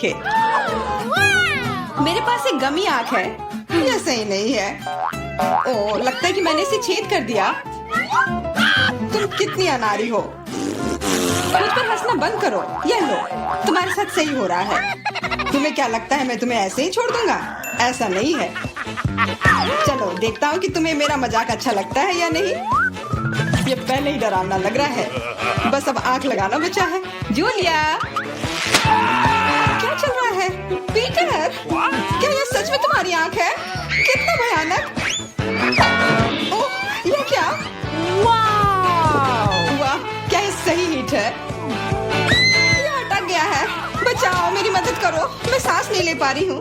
के। मेरे पास एक गमी आंख है। ये सही नहीं है। ओ, लगता है कि मैंने इसे छेद कर दिया। तुम कितनी अनाड़ी हो। मुझ पर हंसना बंद करो। ये लो, तुम्हारे साथ सही हो रहा है। तुम्हें क्या लगता है मैं तुम्हें ऐसे ही छोड़ दूंगा? ऐसा नहीं है। चलो देखता हूँ कि तुम्हें मेरा मजाक अच्छा लगता है या नहीं। ये पहले ही डरावना लग रहा है। बस अब आंख लगाना बचा है। जूलिया, क्या चल रहा है? पीटर, क्या ये सच में तुम्हारी आंख है? कितना भयानक। ओह, ये क्या? वाह, क्या ये सही हिट है? ये अटक गया है। बचाओ, मेरी मदद करो। मैं सांस नहीं ले पा रही हूँ।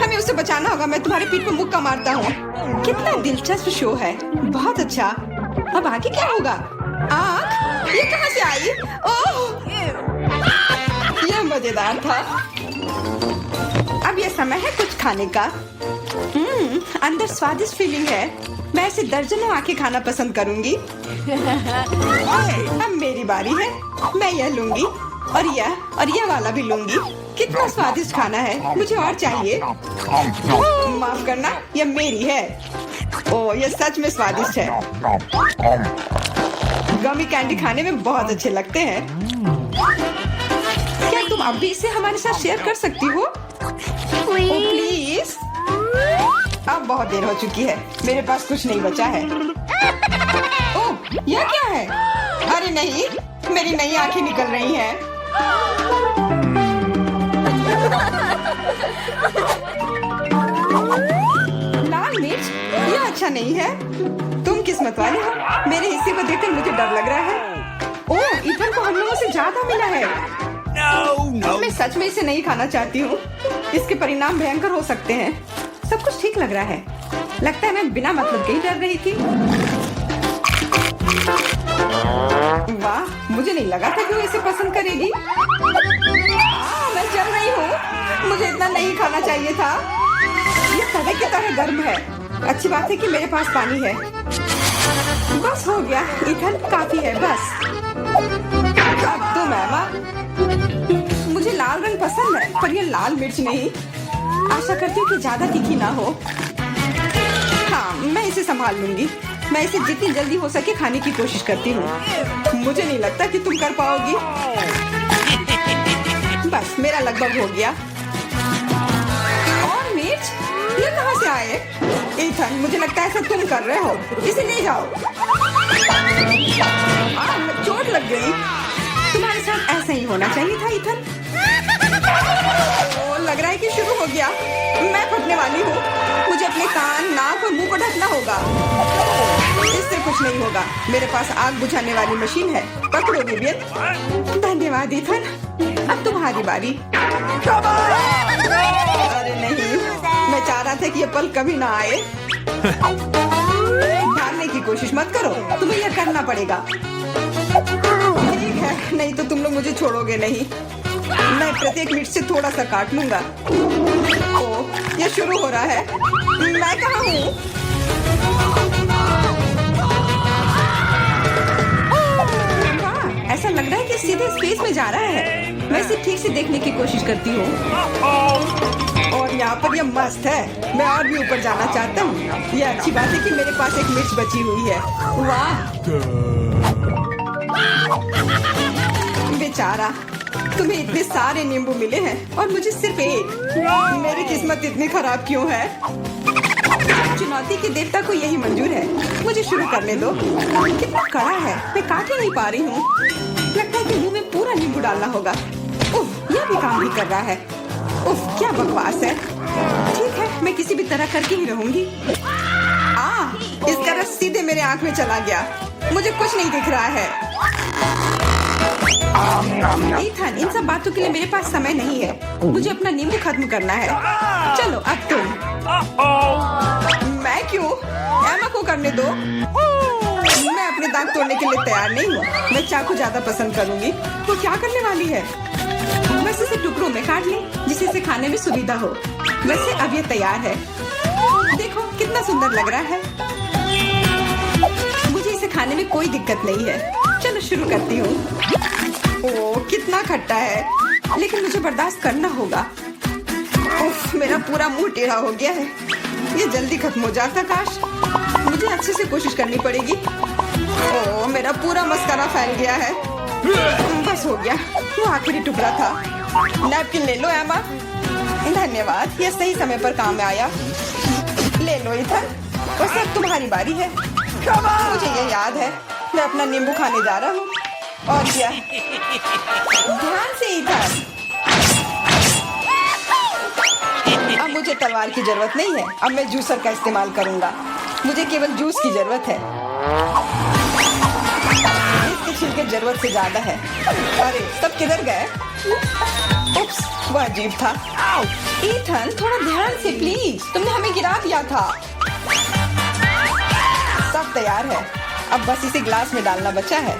हमें उसे बचाना होगा। मैं तुम्हारे पीठ पर मुक्का मारता हूँ। कितना दिलचस्प शो है। बहुत अच्छा। अब आगे क्या होगा? आँख? ये कहाँ से आई? ओह, यह मजेदार था। अब ये समय है कुछ खाने का। अंदर स्वादिष्ट फीलिंग है। मैं ऐसे दर्जनों आंखें खाना पसंद करूंगी। अब मेरी बारी है। मैं यह लूंगी और यह वाला भी लूंगी। कितना स्वादिष्ट खाना है। मुझे और चाहिए। माफ करना, यह मेरी है। ओह, यह सच में स्वादिष्ट है। गमी कैंडी खाने में बहुत अच्छे लगते हैं। क्या तुम अब भी इसे हमारे साथ शेयर कर सकती हो? प्लीज। अब बहुत देर हो चुकी है। मेरे पास कुछ नहीं बचा है। ओह, यह क्या है? अरे नहीं, मेरी नई आंखें निकल रही हैं। लाल मिर्च? यह अच्छा नहीं है। तुम किस्मत वाले हो। मेरे हिस्से को देखकर मुझे डर लग रहा है। ओह, इथन को हम लोगों से ज्यादा मिला है। मैं सच में इसे नहीं खाना चाहती हूँ। इसके परिणाम भयंकर हो सकते हैं। सब कुछ ठीक लग रहा है। लगता है मैं बिना मतलब के ही डर रही थी। वाह, मुझे नहीं लगा था कि वो इसे पसंद करेगी। मैं जल रही हूँ। मुझे इतना नहीं खाना चाहिए था। ये तवे की तरह गर्म है। अच्छी बात है कि मेरे पास पानी है। बस हो गया। इथन, काफी है। बस अब तो मैमा। मुझे लाल रंग पसंद है, पर ये लाल मिर्च नहीं। आशा करती हूँ कि ज्यादा तीखी ना हो। हाँ, मैं इसे संभाल लूंगी। मैं इसे जितनी जल्दी हो सके खाने की कोशिश करती हूँ। मुझे नहीं लगता कि तुम कर पाओगी। बस, मेरा लगभग हो गया। और मिर्च? ये कहाँ से आए? इथन, मुझे लगता है ऐसा तुम कर रहे हो। इसे ले जाओ। चोट लग गई। तुम्हारे साथ ऐसा ही होना चाहिए था इथन। लग रहा है कि शुरू हो गया। मैं फटने वाली हूँ। मुझे अपने कान, नाक और मुंह को ढकना होगा। इससे कुछ नहीं होगा। मेरे पास आग बुझाने वाली मशीन है। पकड़ो विवियन। धन्यवाद इथन। अब तुम्हारी बारी। अरे नहीं, मैं चाह रहा था कि ये पल कभी ना आए। भागने की कोशिश मत करो। तुम्हें यह करना पड़ेगा। ठीक है, नहीं तो तुम लोग मुझे छोड़ोगे नहीं। मैं प्रत्येक मिनट से थोड़ा सा काट लूंगा। ओह, ये शुरू हो रहा है। मैं कहाँ हूँ? ऐसा लग रहा है कि सीधे स्पेस में जा रहा है। मैं इसे ठीक से देखने की कोशिश करती हूँ। और यहाँ पर यह मस्त है। मैं और भी ऊपर जाना चाहता हूँ। यह अच्छी बात है कि मेरे पास एक मिर्च बची हुई है। वाह, बेचारा, तुम्हें इतने सारे नींबू मिले हैं और मुझे सिर्फ एक। मेरी किस्मत इतनी खराब क्यों है? चुनौती के देवता को यही मंजूर है। मुझे शुरू करने दो। कितना कड़ा है। मैं काट ही नहीं पा रही हूँ। लगता है कि मुंह में पूरा नींबू डालना होगा। उफ, यह भी काम नहीं कर रहा है। उफ, क्या बकवास है। ठीक है, मैं किसी भी तरह करके ही रहूंगी। इसका रस सीधे मेरे आंख में चला गया। मुझे कुछ नहीं दिख रहा है। इथन, इन सब बातों के लिए मेरे पास समय नहीं है। मुझे अपना नींबू खत्म करना है। चलो अब तुम। मैं क्यों? एमा को करने दो। मैं अपने दांत तोड़ने के लिए तैयार नहीं हूँ। मैं चाकू ज्यादा पसंद करूंगी। वो क्या करने वाली है? बस इसे टुकड़ों में काट ले, जिससे इसे खाने में सुविधा हो। वैसे अब ये तैयार है। देखो कितना सुंदर लग रहा है। मुझे इसे खाने में कोई दिक्कत नहीं है। चलो शुरू करती हूँ। ओह, कितना खट्टा है। लेकिन मुझे बर्दाश्त करना होगा। उफ, मेरा पूरा मुंह टेढ़ा हो गया है। ये जल्दी खत्म हो जाता काश। मुझे अच्छे से कोशिश करनी पड़ेगी। ओह, मेरा पूरा मस्कारा फैल गया है। बस हो गया, वो आखिरी टुकड़ा था। नैपकिन ले लो एमा। धन्यवाद, ये सही समय पर काम में आया। ले लो इथन, बस अब तुम्हारी बारी है। मुझे ये याद है, मैं अपना नींबू खाने जा रहा हूँ। और क्या, ध्यान से इथन। अब मुझे तलवार की जरूरत नहीं है, अब मैं जूसर का इस्तेमाल करूंगा। मुझे केवल जूस की जरूरत है। इसके छिलके जरूरत से ज्यादा है। अरे सब किधर गए? उप्स, वो अजीब था। ईथन, थोड़ा ध्यान से प्लीज, तुमने हमें गिरा दिया था। सब तैयार है, अब बस इसे ग्लास में डालना बचा है।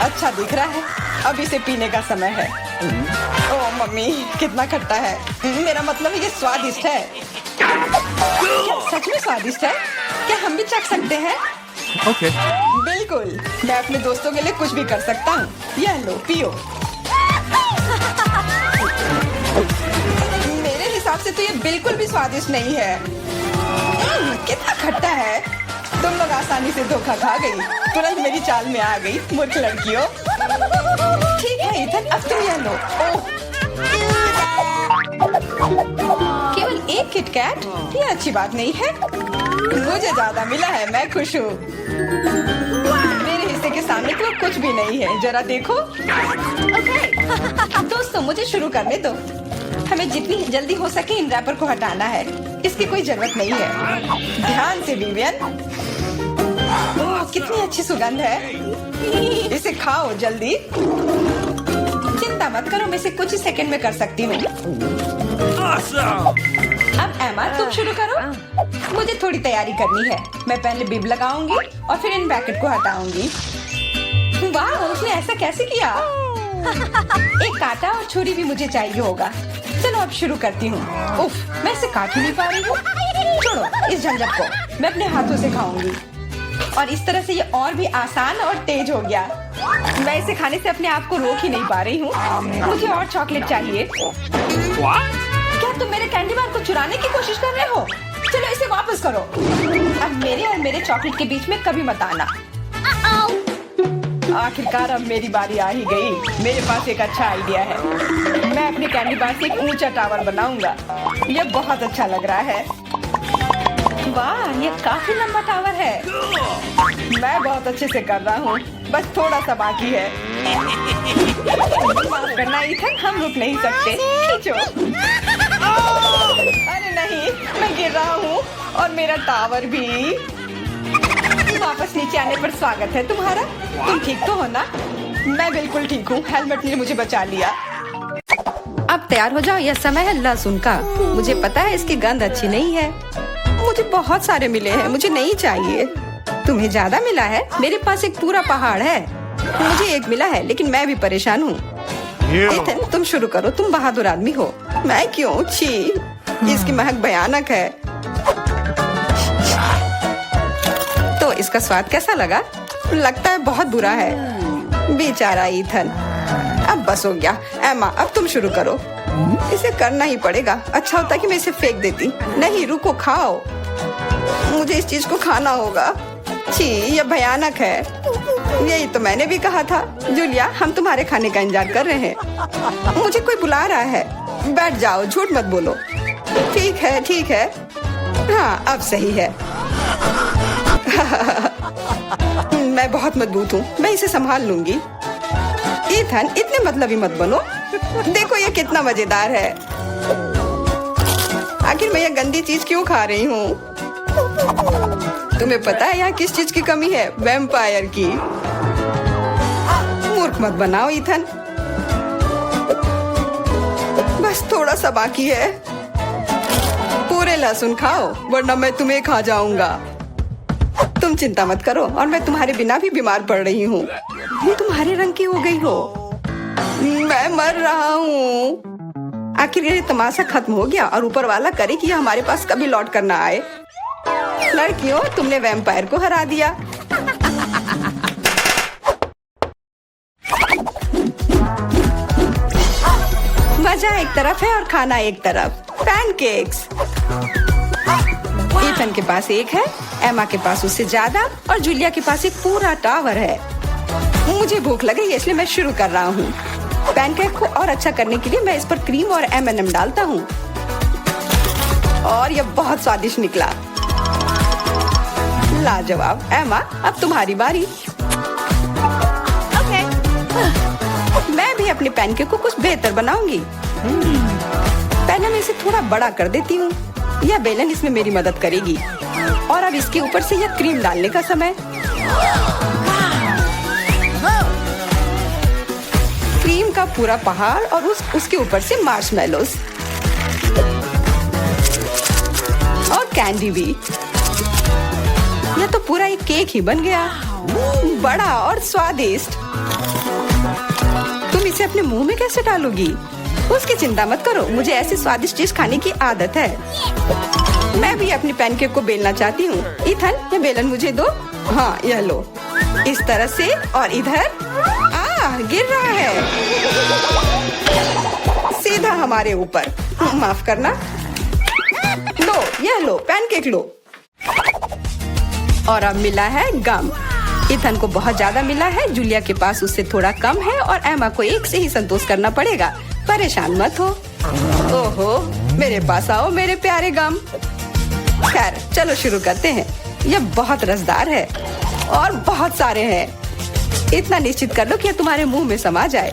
अच्छा दिख रहा है, अब इसे पीने का समय है। ओह मम्मी, कितना खट्टा है। मेरा मतलब ये स्वादिष्ट है। क्या सच में स्वादिष्ट है? क्या हम भी चख सकते हैं? ओके। बिल्कुल, मैं अपने दोस्तों के लिए कुछ भी कर सकता हूँ। यह लो, पियो। मेरे हिसाब से तो ये बिल्कुल भी स्वादिष्ट नहीं है। कितना खट्टा है। तुम लोग आसानी से धोखा खा गई, तुरंत मेरी चाल में आ गई, मूर्ख लड़कियों। ठीक है इथन, अब तुम यह लो। ओह, केवल एक किटकैट? ये अच्छी बात नहीं है। मुझे ज्यादा मिला है, मैं खुश हूँ। मेरे हिस्से के सामने तो कुछ भी नहीं है, जरा देखो। दोस्तों, मुझे शुरू करने दो। हमें जितनी जल्दी हो सके इन रैपर को हटाना है। इसकी कोई जरूरत नहीं है। ध्यान से विवियन। ओह, कितनी अच्छी सुगंध है। इसे खाओ जल्दी। चिंता मत करो, मैं इसे कुछ ही सेकंड में कर सकती हूँ। अब एमा, तुम शुरू करो। मुझे थोड़ी तैयारी करनी है। मैं पहले बिब लगाऊंगी और फिर इन पैकेट को हटाऊंगी। वाह, उसने ऐसा कैसे किया? एक कांटा और छुरी भी मुझे चाहिए होगा। चलो अब शुरू करती हूँ। उफ, मैं इसे काट ही नहीं पा रही हूँ। छोड़ो इस झंझट को, मैं अपने हाथों से खाऊंगी। और इस तरह से ये और भी आसान और तेज हो गया। मैं इसे खाने से अपने आप को रोक ही नहीं पा रही हूँ। मुझे और चॉकलेट चाहिए। क्या तुम मेरे कैंडी बार को चुराने की कोशिश कर रहे हो? चलो इसे वापस करो। अब मेरे और मेरे चॉकलेट के बीच में कभी मत आना। आखिरकार अब मेरी बारी आ ही गई। मेरे पास एक अच्छा आइडिया है। मैं अपने कैंडी बार से एक ऊंचा टावर बनाऊंगा। यह बहुत अच्छा लग रहा है। वाह, ये काफी लंबा टावर है। मैं बहुत अच्छे से कर रहा हूँ, बस थोड़ा सा बाकी है। माफ करना इथन, हम रुक नहीं सकते। खींचो। अरे नहीं, मैं गिर रहा हूँ और मेरा टावर भी। वापस नीचे आने पर स्वागत है तुम्हारा। तुम ठीक तो हो ना? मैं बिल्कुल ठीक हूँ, हेलमेट ने मुझे बचा लिया। अब तैयार हो जाओ, यह समय है लहसुन का। मुझे पता है इसकी गंध अच्छी नहीं है। मुझे बहुत सारे मिले हैं, मुझे नहीं चाहिए। तुम्हें ज्यादा मिला है? मेरे पास एक पूरा पहाड़ है। मुझे एक मिला है, लेकिन मैं भी परेशान हूँ। इथन, तुम शुरू करो, तुम बहादुर आदमी हो। मैं क्यों? छी, इसकी महक भयानक है। तो इसका स्वाद कैसा लगा? लगता है बहुत बुरा है। बेचारा इथन। अब बस हो गया। एमा, अब तुम शुरू करो। इसे करना ही पड़ेगा। अच्छा होता कि मैं इसे फेंक देती। नहीं, रुको, खाओ। मुझे इस चीज को खाना होगा। छी, यह भयानक है। यही तो मैंने भी कहा था। जूलिया, हम तुम्हारे खाने का इंतजार कर रहे हैं। मुझे कोई बुला रहा है। बैठ जाओ, झूठ मत बोलो। ठीक है, ठीक है। हाँ, अब सही है। मैं बहुत मजबूत हूँ, मैं इसे संभाल लूंगी। इथन, इतने मतलबी मत बनो। देखो ये कितना मजेदार है। आखिर मैं ये गंदी चीज क्यों खा रही हूँ? तुम्हें पता है यहाँ किस चीज की कमी है? वैम्पायर की। मूर्ख मत बनाओ इथन। बस थोड़ा सा बाकी है। पूरे लहसुन खाओ, वरना मैं तुम्हें खा जाऊंगा। तुम चिंता मत करो, और मैं तुम्हारे बिना भी बीमार पड़ रही हूँ। ये तुम्हारे रंग की हो गई हो। मैं मर रहा हूँ। आखिर ये तमाशा खत्म हो गया, और ऊपर वाला करे कि हमारे पास कभी लौट कर ना आए। लड़कियों, तुमने वैम्पायर को हरा दिया। मजा एक तरफ है और खाना एक तरफ। पैनकेक्स। इथन के पास एक है, एमा के पास उससे ज्यादा और जूलिया के पास एक पूरा टावर है। मुझे भूख लगी है इसलिए मैं शुरू कर रहा हूँ। पैनकेक को और अच्छा करने के लिए मैं इस पर क्रीम और M&M डालता हूँ और यह बहुत स्वादिष्ट निकला। लाजवाब। एमा, अब तुम्हारी बारी। मैं भी अपने पैनकेक को कुछ बेहतर बनाऊंगी। पहले मैं इसे थोड़ा बड़ा कर देती हूँ। यह बेलन इसमें मेरी मदद करेगी। और अब इसके ऊपर से यह क्रीम डालने का समय। क्रीम का पूरा पहाड़ और उसके ऊपर से मार्शमेलोस और कैंडी भी। यह तो पूरा एक केक ही बन गया, बड़ा और स्वादिष्ट। तुम इसे अपने मुंह में कैसे डालोगी? उसकी चिंता मत करो, मुझे ऐसी स्वादिष्ट चीज खाने की आदत है। मैं भी अपनी पैनकेक को बेलना चाहती हूँ। इथन, ये बेलन मुझे दो। हाँ, यह लो। इस तरह से और इधर। गिर रहा है सीधा हमारे ऊपर। माफ करना। लो, यह लो, पैनकेक लो। और अब मिला है गम। इथन को बहुत ज्यादा मिला है, जूलिया के पास उससे थोड़ा कम है और एमा को एक से ही संतोष करना पड़ेगा। परेशान मत हो। ओहो, मेरे पास आओ मेरे प्यारे गम। खैर, चलो शुरू करते हैं। यह बहुत रसदार है और बहुत सारे हैं। इतना निश्चित कर लो कि यह तुम्हारे मुंह में समा जाए।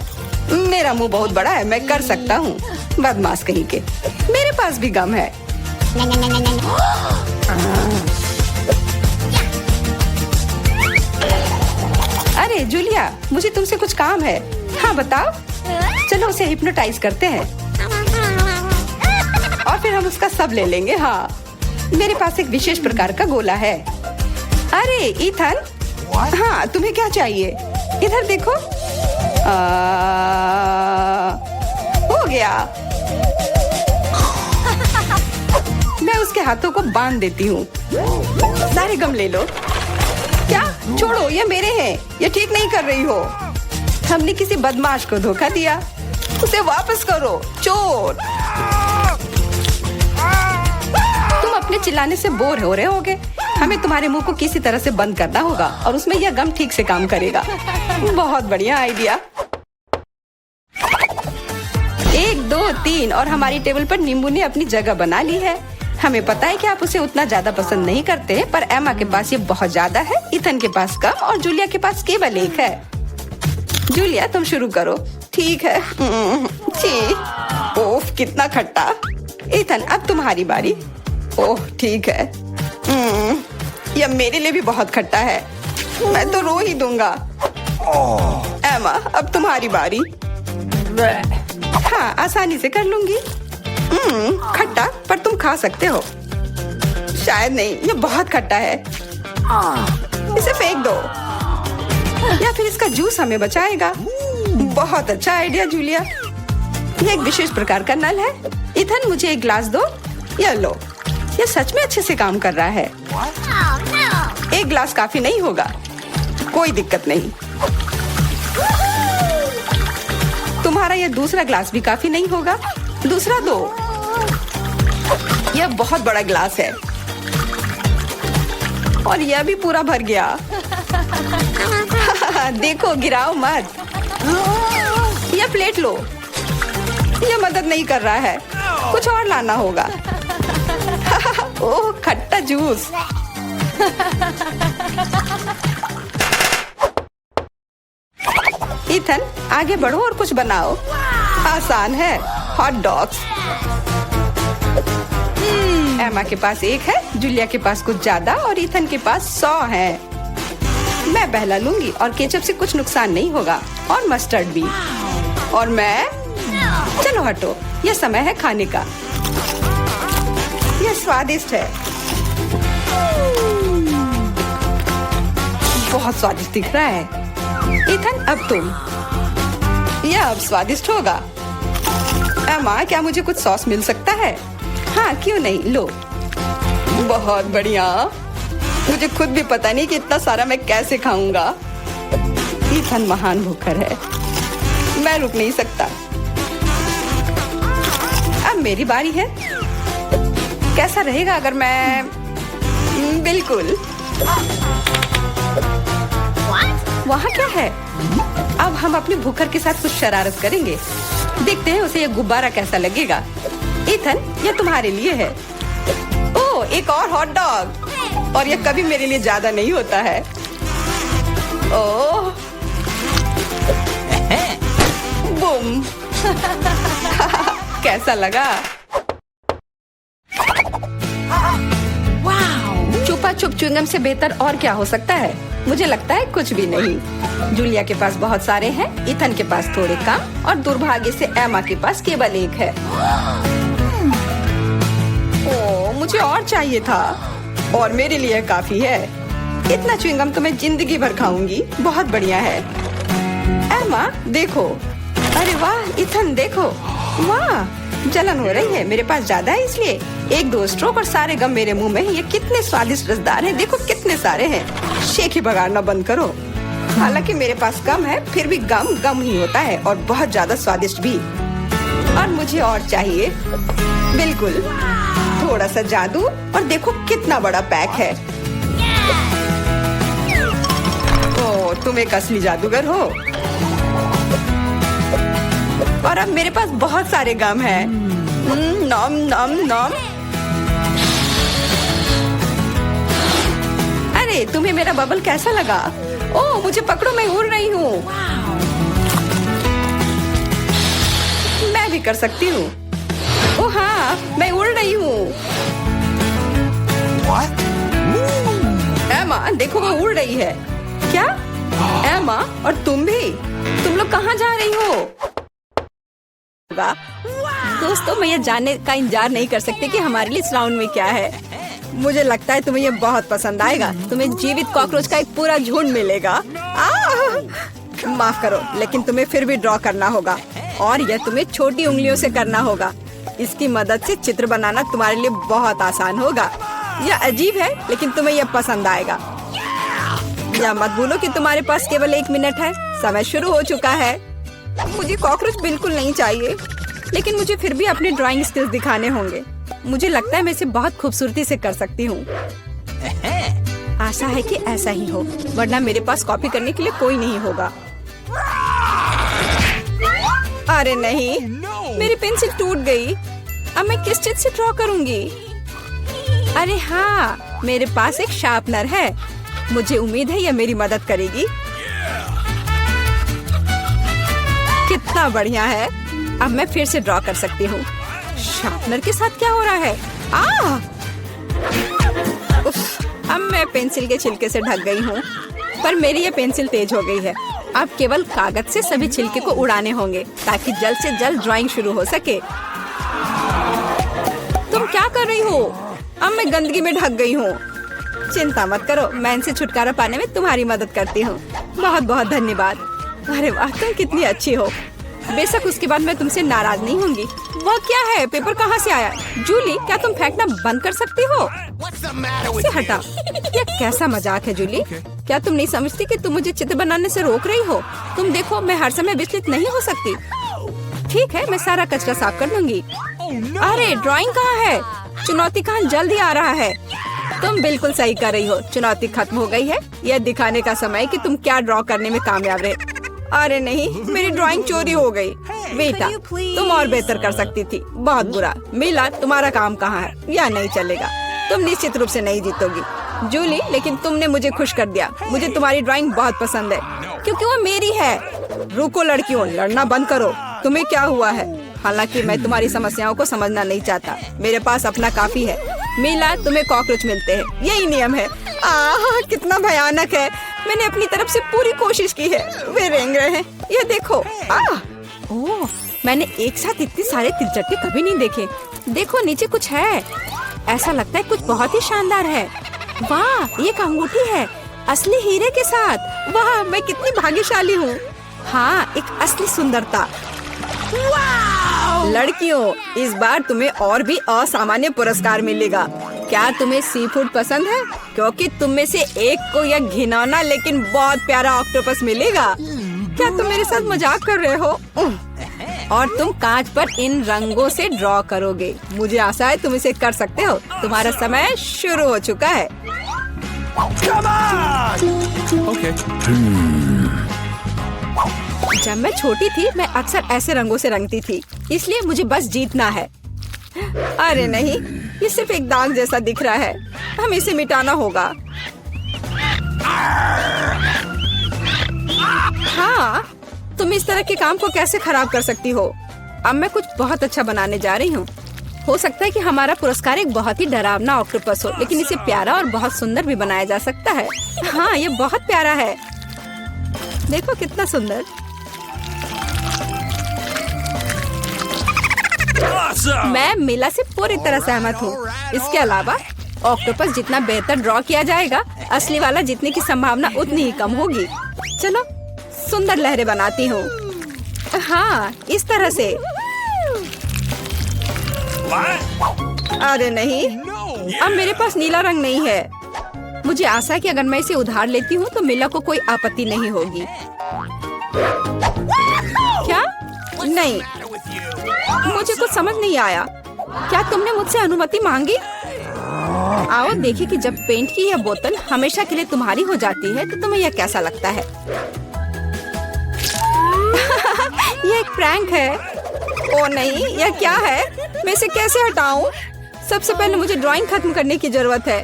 मेरा मुंह बहुत बड़ा है, मैं कर सकता हूँ। बदमाश कहीं के। मेरे पास भी गम है। अरे जूलिया, मुझे तुमसे कुछ काम है। हाँ बताओ। चलो उसे हिप्नोटाइज करते हैं और फिर हम उसका सब ले लेंगे। हाँ, मेरे पास एक विशेष प्रकार का गोला है। अरे इथन, हाँ तुम्हें क्या चाहिए? इधर देखो। हो गया। मैं उसके हाथों को बांध देती हूँ। सारे गम ले लो। क्या? छोड़ो, ये मेरे हैं। ये ठीक नहीं कर रही हो। हमने किसी बदमाश को धोखा दिया। उसे वापस करो, चोर। तुम अपने चिल्लाने से बोर हो रहे होगे। हमें तुम्हारे मुंह को किसी तरह से बंद करना होगा और उसमें यह गम ठीक से काम करेगा। बहुत बढ़िया आइडिया। 1, 2, 3 और हमारी टेबल पर नींबू ने अपनी जगह बना ली है। हमें पता है कि आप उसे उतना ज्यादा पसंद नहीं करते, पर एमा के पास ये बहुत ज्यादा है, इथन के पास कम और जूलिया के पास केवल एक है। जूलिया, तुम शुरू करो। ठीक है। ओफ, कितना खट्टा। इथन, अब तुम्हारी बारी। ओह ठीक है। यह मेरे लिए भी बहुत खट्टा है। मैं तो रो ही दूंगा। एमा, अब तुम्हारी बारी। हाँ, आसानी से कर लूंगी। खट्टा, पर तुम खा सकते हो। शायद नहीं, यह बहुत खट्टा है। इसे फेंक दो या फिर इसका जूस हमें बचाएगा। बहुत अच्छा आइडिया जूलिया। यह एक विशेष प्रकार का नल है। इथन, मुझे एक गिलास दो। यह लो। यह सच में अच्छे से काम कर रहा है। एक गिलास काफी नहीं होगा। कोई दिक्कत नहीं। तुम्हारा यह दूसरा गिलास भी काफी नहीं होगा। दूसरा दो। यह बहुत बड़ा गिलास है और यह भी पूरा भर गया। देखो, गिराओ मत। यह प्लेट लो। यह मदद नहीं कर रहा है। कुछ और लाना होगा। ओह, खट्टा जूस। इथन, आगे बढ़ो और कुछ बनाओ। आसान है। Hot dogs. एमा के पास एक है, जूलिया के पास कुछ ज्यादा और इथन के पास 100 है। मैं पहला लूंगी और केचप से कुछ नुकसान नहीं होगा और मस्टर्ड भी। और मैं। चलो हटो, यह समय है खाने का। यह स्वादिष्ट है। बहुत स्वादिष्ट दिख रहा है। इथन, अब तुम। यह अब स्वादिष्ट होगा। एमा, क्या मुझे कुछ सॉस मिल सकता है? हाँ, क्यों नहीं, लो। बहुत बढ़िया। मुझे खुद भी पता नहीं कि इतना सारा मैं कैसे खाऊंगा। इथन महान भूखर है। मैं रुक नहीं सकता। मेरी बारी है। कैसा रहेगा अगर मैं बिल्कुल। वहाँ क्या है? अब हम अपने भूखर के साथ कुछ शरारत करेंगे। देखते हैं उसे ये गुब्बारा कैसा लगेगा। इथन, ये तुम्हारे लिए है। ओह, एक और हॉट डॉग। और ये कभी मेरे लिए ज्यादा नहीं होता है। ओह, बूम। कैसा लगा? छुपा छुप च्युइंगम से बेहतर और क्या हो सकता है? मुझे लगता है कुछ भी नहीं। जूलिया के पास बहुत सारे हैं, इथन के पास थोड़े कम और दुर्भाग्य से एमा के पास केवल एक है। ओह, मुझे और चाहिए था और मेरे लिए काफी है। इतना च्युइंगम तो मैं जिंदगी भर खाऊंगी। बहुत बढ़िया है। एमा देखो। अरे वाह, इथन देखो। वाह, जलन हो रही है। मेरे पास ज्यादा है इसलिए एक दो स्ट्रोक और सारे गम मेरे मुंह में। ये कितने स्वादिष्ट रसदार हैं। देखो कितने सारे हैं। शेख ही बगाड़ना बंद करो। हालांकि मेरे पास कम है, फिर भी गम गम ही होता है और बहुत ज्यादा स्वादिष्ट भी। और मुझे और चाहिए। बिल्कुल, थोड़ा सा जादू और देखो कितना बड़ा पैक है। ओह, तुम एक असली जादूगर हो। और अब मेरे पास बहुत सारे गम हैं। नॉम नॉम नॉम। अरे, तुम्हें मेरा बबल कैसा लगा? ओह, मुझे पकड़ो, मैं उड़ रही हूँ। मैं भी कर सकती हूँ। ओह हाँ, मैं उड़ रही हूँ। एमा देखो, वो उड़ रही है। क्या? एमा, और तुम भी? तुम लोग कहाँ जा रही हो? दोस्तों, मैं ये जानने का इंतजार नहीं कर सकती कि हमारे लिए इस राउंड में क्या है। मुझे लगता है तुम्हें ये बहुत पसंद आएगा। तुम्हें जीवित कॉकरोच का एक पूरा झुंड मिलेगा। माफ करो, लेकिन तुम्हें फिर भी ड्रॉ करना होगा और यह तुम्हें छोटी उंगलियों से करना होगा। इसकी मदद से चित्र बनाना तुम्हारे लिए बहुत आसान होगा। यह अजीब है, लेकिन तुम्हें यह पसंद आएगा। या मत भूलो कि तुम्हारे पास केवल 1 मिनट है। समय शुरू हो चुका है। मुझे कॉकरोच बिल्कुल नहीं चाहिए, लेकिन मुझे फिर भी अपने ड्राइंग स्किल्स दिखाने होंगे। मुझे लगता है मैं इसे बहुत खूबसूरती से कर सकती हूँ। आशा है कि ऐसा ही हो, वरना मेरे पास कॉपी करने के लिए कोई नहीं होगा। अरे नहीं, मेरी पेंसिल टूट गई। अब मैं किस चीज से ड्रॉ करूंगी? अरे हाँ, मेरे पास एक शार्पनर है। मुझे उम्मीद है यह मेरी मदद करेगी। कितना बढ़िया है। अब मैं फिर से ड्रॉ कर सकती हूँ। शार्पनर के साथ क्या हो रहा है? उफ, अब मैं पेंसिल के छिलके से ढक गई हूँ, पर मेरी ये पेंसिल तेज हो गई है। अब केवल कागज से सभी छिलके को उड़ाने होंगे ताकि जल्द से जल्द ड्राइंग शुरू हो सके। तुम क्या कर रही हो? अब मैं गंदगी में ढक गई हूँ। चिंता मत करो, मैं इनसे छुटकारा पाने में तुम्हारी मदद करती हूँ। बहुत बहुत धन्यवाद। अरे वाह, तुम कितनी अच्छी हो। बेशक उसके बाद मैं तुमसे नाराज नहीं होंगी। वह क्या है? पेपर कहाँ से आया? जूली, क्या तुम फेंकना बंद कर सकती हो? इसे हटा। यह कैसा मजाक है जूली? क्या तुम नहीं समझती कि तुम मुझे चित्र बनाने से रोक रही हो? तुम देखो, मैं हर समय विचलित नहीं हो सकती। ठीक है, मैं सारा कचरा साफ कर लूंगी। अरे, ड्राइंग कहाँ है? चुनौती कहाँ जल्दी आ रहा है। तुम बिल्कुल सही कर रही हो। चुनौती खत्म हो गई है। यह दिखाने का समय कि तुम क्या ड्रॉ करने में कामयाब रहे। अरे नहीं, मेरी ड्राइंग चोरी हो गई। बेटा, तुम और बेहतर कर सकती थी। बहुत बुरा। मीला, तुम्हारा काम कहाँ है? यह नहीं चलेगा। तुम निश्चित रूप से नहीं जीतोगी। जूली, लेकिन तुमने मुझे खुश कर दिया। मुझे तुम्हारी ड्राइंग बहुत पसंद है, क्योंकि वो मेरी है। रुको लड़कियों, लड़ना बंद करो। तुम्हें क्या हुआ है? हालांकि मैं तुम्हारी समस्याओं को समझना नहीं चाहता। मेरे पास अपना काफी है। मीला, तुम्हें कॉकरोच मिलते हैं, यही नियम है। कितना भयानक है। मैंने अपनी तरफ से पूरी कोशिश की है। वे रेंग रहे हैं। ये देखो। ओह, मैंने एक साथ इतने सारे तिलचट्टे कभी नहीं देखे। देखो, नीचे कुछ है। ऐसा लगता है कुछ बहुत ही शानदार है। वाह, ये अंगूठी है, असली हीरे के साथ। वाह, मैं कितनी भाग्यशाली हूँ। हाँ, एक असली सुंदरता। लड़कियों, इस बार तुम्हें और भी असामान्य पुरस्कार मिलेगा। क्या तुम्हें सी फूड पसंद है? क्योंकि तुम में से एक को यह घिनौना लेकिन बहुत प्यारा ऑक्टोपस मिलेगा। क्या तुम मेरे साथ मजाक कर रहे हो? और तुम कांच पर इन रंगों से ड्रॉ करोगे। मुझे आशा है तुम इसे कर सकते हो। तुम्हारा समय शुरू हो चुका है। Okay. जब मैं छोटी थी मैं अक्सर ऐसे रंगों से रंगती थी, इसलिए मुझे बस जीतना है। अरे नहीं, ये सिर्फ एक दाग जैसा दिख रहा है। हमें इसे मिटाना होगा। हाँ, तुम इस तरह के काम को कैसे खराब कर सकती हो? अब मैं कुछ बहुत अच्छा बनाने जा रही हूँ। हो सकता है कि हमारा पुरस्कार एक बहुत ही डरावना ऑक्टोपस हो, लेकिन इसे प्यारा और बहुत सुंदर भी बनाया जा सकता है। हाँ, ये बहुत प्यारा है। देखो कितना सुंदर। मैं मीला से पूरी तरह सहमत हूँ। इसके अलावा ऑक्टोपस जितना बेहतर ड्रॉ किया जाएगा, असली वाला जीतने की संभावना उतनी ही कम होगी। चलो सुंदर लहरें बनाती हूँ। हाँ, इस तरह से। अरे नहीं, अब मेरे पास नीला रंग नहीं है। मुझे आशा है कि अगर मैं इसे उधार लेती हूँ तो मीला को कोई आपत्ति नहीं होगी। क्या? नहीं, मुझे कुछ समझ नहीं आया। क्या तुमने मुझसे अनुमति मांगी? आओ देखिए कि जब पेंट की यह बोतल हमेशा के लिए तुम्हारी हो जाती है तो तुम्हें यह कैसा लगता है। यह एक प्रैंक है। ओ नहीं, यह क्या है? मैं इसे कैसे हटाऊं? सबसे पहले मुझे ड्राइंग खत्म करने की जरूरत है।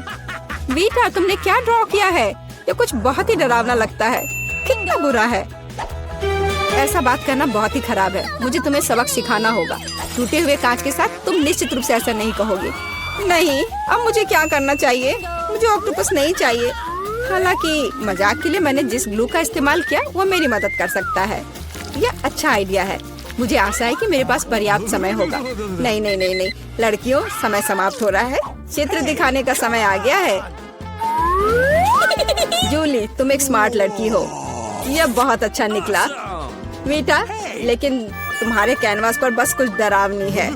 वीटा, तुमने क्या ड्रॉ किया है? ये कुछ बहुत ही डरावना लगता है। कितना बुरा है। ऐसा बात करना बहुत ही खराब है। मुझे तुम्हें सबक सिखाना होगा। टूटे हुए कांच के साथ तुम निश्चित रूप से ऐसा नहीं कहोगे। नहीं, अब मुझे क्या करना चाहिए? मुझे ऑक्टोपस नहीं चाहिए। हालांकि मजाक के लिए मैंने जिस ग्लू का इस्तेमाल किया वो मेरी मदद कर सकता है। यह अच्छा आइडिया है। मुझे आशा है कि मेरे पास पर्याप्त समय होगा। नहीं नहीं नहीं नहीं, लड़कियों, समय समाप्त हो रहा है। चित्र दिखाने का समय आ गया है। जूली, तुम एक स्मार्ट लड़की हो। यह बहुत अच्छा निकला। वीटा, लेकिन तुम्हारे कैनवास पर बस कुछ डरावनी है।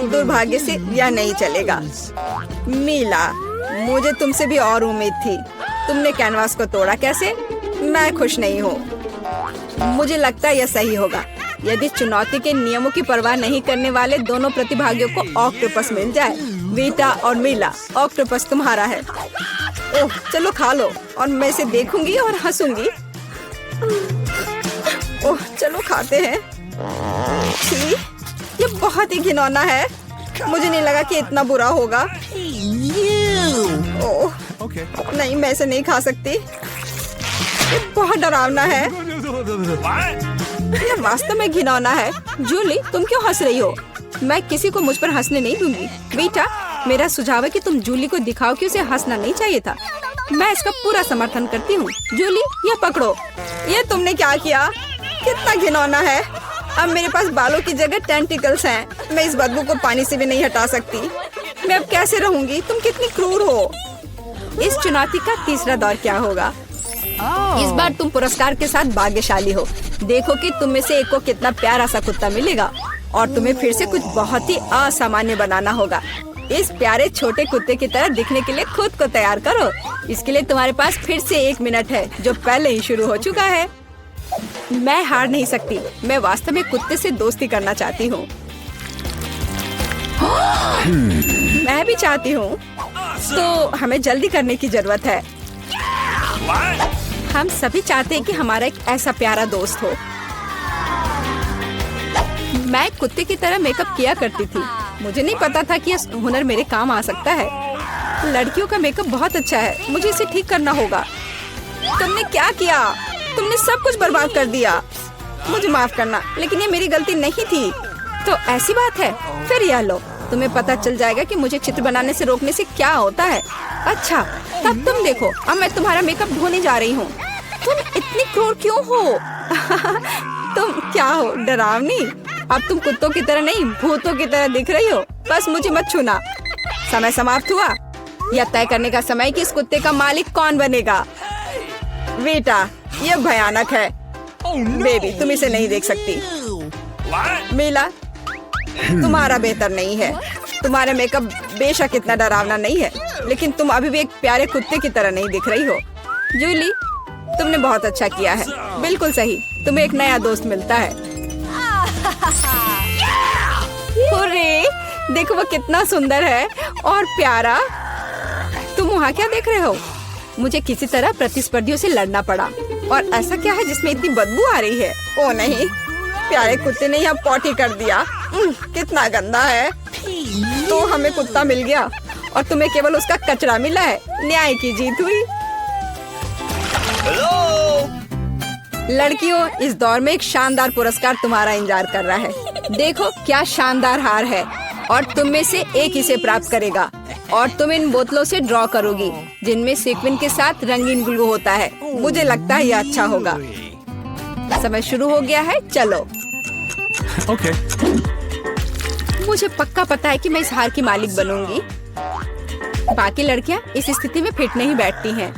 दुर्भाग्य से यह नहीं चलेगा। मीला, मुझे तुमसे भी और उम्मीद थी। तुमने कैनवास को तोड़ा कैसे? मैं खुश नहीं हूँ। मुझे लगता है यह सही होगा यदि चुनौती के नियमों की परवाह नहीं करने वाले दोनों प्रतिभागियों को ऑक्टोपस मिल जाए। वीटा और मीला, ऑक्टोपस तुम्हारा है। ओह, चलो खा लो और मैं इसे देखूंगी और हंसूंगी। ओह, चलो खाते हैं। छी, ये बहुत ही घिनौना है। मुझे नहीं लगा कि इतना बुरा होगा। ओह, नहीं, मैं इसे नहीं खा सकती। ये बहुत डरावना है। ये वास्तव में घिनौना है। जूली, तुम क्यों हंस रही हो? मैं किसी को मुझ पर हंसने नहीं दूंगी। बेटा, मेरा सुझाव है कि तुम जूली को दिखाओ कि उसे हंसना नहीं चाहिए था। मैं इसका पूरा समर्थन करती हूँ। जूली, ये पकड़ो। ये तुमने क्या किया? कितना घिनौना है। अब मेरे पास बालों की जगह टेंटिकल्स हैं। मैं इस बदबू को पानी से भी नहीं हटा सकती। मैं अब कैसे रहूंगी? तुम कितनी क्रूर हो। इस चुनौती का तीसरा दौर क्या होगा? इस बार तुम पुरस्कार के साथ भाग्यशाली हो। देखो कि तुम में से एक को कितना प्यारा सा कुत्ता मिलेगा और तुम्हें फिर से कुछ बहुत ही असामान्य बनाना होगा। इस प्यारे छोटे कुत्ते की तरह दिखने के लिए खुद को तैयार करो। इसके लिए तुम्हारे पास फिर से 1 मिनट है, जो पहले ही शुरू हो चुका है। मैं हार नहीं सकती। मैं वास्तव में कुत्ते से दोस्ती करना चाहती हूँ। मैं भी चाहती हूँ। तो हमें जल्दी करने की जरूरत है। हम सभी चाहते हैं कि हमारा एक ऐसा प्यारा दोस्त हो। मैं कुत्ते की तरह मेकअप किया करती थी। मुझे नहीं पता था कि यह हुनर मेरे काम आ सकता है। लड़कियों का मेकअप बहुत अच्छा है। मुझे इसे ठीक करना होगा। तुमने क्या किया? तुमने सब कुछ बर्बाद कर दिया। मुझे माफ करना, लेकिन ये मेरी गलती नहीं थी। तो ऐसी बात है, फिर यह लो। तुम्हें पता चल जाएगा कि मुझे चित्र बनाने से रोकने से क्या होता है। अच्छा, तब तुम देखो। अब मैं तुम्हारा मेकअप धोने जा रही हूँ। तुम इतनी क्रूर क्यों हो? तुम क्या हो, डरावनी? अब तुम कुत्तों की तरह नहीं, भूतों की तरह दिख रही हो। बस मुझे मत छूना। समय समाप्त हुआ। यह तय करने का समय कि इस कुत्ते का मालिक कौन बनेगा। बेटा, यह भयानक है। बेबी, तुम इसे नहीं देख सकती। मीला, तुम्हारा बेहतर नहीं है। तुम्हारे मेकअप बेशक इतना डरावना नहीं है, लेकिन तुम अभी भी एक प्यारे कुत्ते की तरह नहीं दिख रही हो। जूली, तुमने बहुत अच्छा किया है। बिल्कुल सही। तुम्हें एक नया दोस्त मिलता है। अरे देखो वो कितना सुंदर है और प्यारा। तुम वहाँ क्या देख रहे हो? मुझे किसी तरह प्रतिस्पर्धियों से लड़ना पड़ा। और ऐसा क्या है जिसमें इतनी बदबू आ रही है? ओ नहीं, प्यारे कुत्ते ने यहाँ पॉटी कर दिया। कितना गंदा है। तो हमें कुत्ता मिल गया और तुम्हें केवल उसका कचरा मिला है। न्याय की जीत हुई। लड़कियों, इस दौर में एक शानदार पुरस्कार तुम्हारा इंतजार कर रहा है। देखो क्या शानदार हार है और तुम में से एक इसे प्राप्त करेगा। और तुम इन बोतलों से ड्रॉ करोगी जिनमें सीक्वेंस के साथ रंगीन ग्लू होता है। मुझे लगता है यह अच्छा होगा। समय शुरू हो गया है, चलो। Okay. मुझे पक्का पता है कि मैं इस हार की मालिक बनूंगी। बाकी लड़कियां इस स्थिति में फिट नहीं बैठती हैं।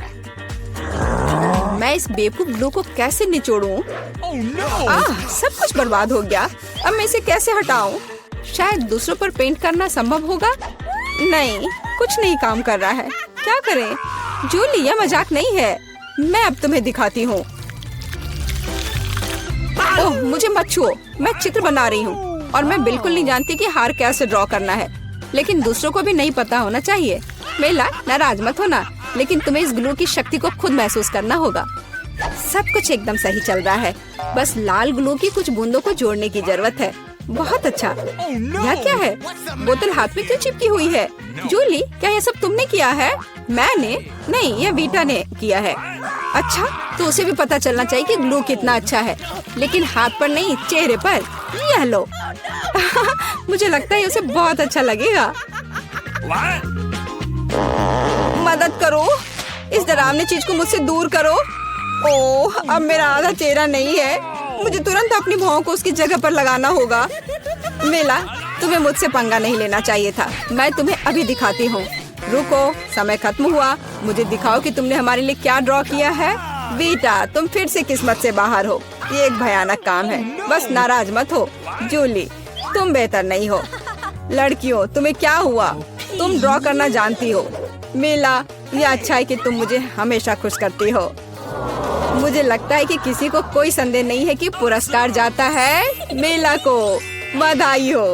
मैं इस बेवकूफ ग्लू को कैसे निचोड़ूं? सब कुछ बर्बाद हो गया। अब मैं इसे कैसे हटाऊं? शायद दूसरों पर पेंट करना संभव होगा। नहीं, कुछ नहीं काम कर रहा है। क्या करें? जूली, यह मजाक नहीं है। मैं अब तुम्हें दिखाती हूँ। ओह, मुझे मत छुओ। मैं चित्र बना रही हूँ और मैं बिल्कुल नहीं जानती कि हार कैसे ड्रॉ करना है। लेकिन दूसरों को भी नहीं पता होना चाहिए। मेला, नाराज मत होना, लेकिन तुम्हें इस ग्लू की शक्ति को खुद महसूस करना होगा। सब कुछ एकदम सही चल रहा है। बस लाल ग्लू की कुछ बूंदों को जोड़ने की जरूरत है। बहुत अच्छा। यह क्या है? बोतल हाथ में क्यों चिपकी हुई है? जूली, क्या यह सब तुमने किया है? मैंने नहीं, यह वीटा ने किया है। अच्छा, तो उसे भी पता चलना चाहिए कि ग्लू कितना अच्छा है, लेकिन हाथ पर नहीं, चेहरे पर। यह लो। मुझे लगता है उसे बहुत अच्छा लगेगा। मदद करो, इस डरावनी चीज को मुझसे दूर करो। ओह, अब मेरा आधा चेहरा नहीं है। मुझे तुरंत अपनी भौं को उसकी जगह पर लगाना होगा। मेला, तुम्हें मुझसे पंगा नहीं लेना चाहिए था। मैं तुम्हें अभी दिखाती हूँ। रुको, समय खत्म हुआ। मुझे दिखाओ कि तुमने हमारे लिए क्या ड्रॉ किया है। वीटा, तुम फिर से किस्मत से बाहर हो। ये एक भयानक काम है। बस नाराज मत हो। जूली, तुम बेहतर नहीं हो। लड़कियों, तुम्हें क्या हुआ? तुम ड्रॉ करना जानती हो। मेला, ये अच्छा है कि तुम मुझे हमेशा खुश करती हो। मुझे लगता है कि किसी को कोई संदेह नहीं है कि पुरस्कार जाता है मेला को। बधाई हो।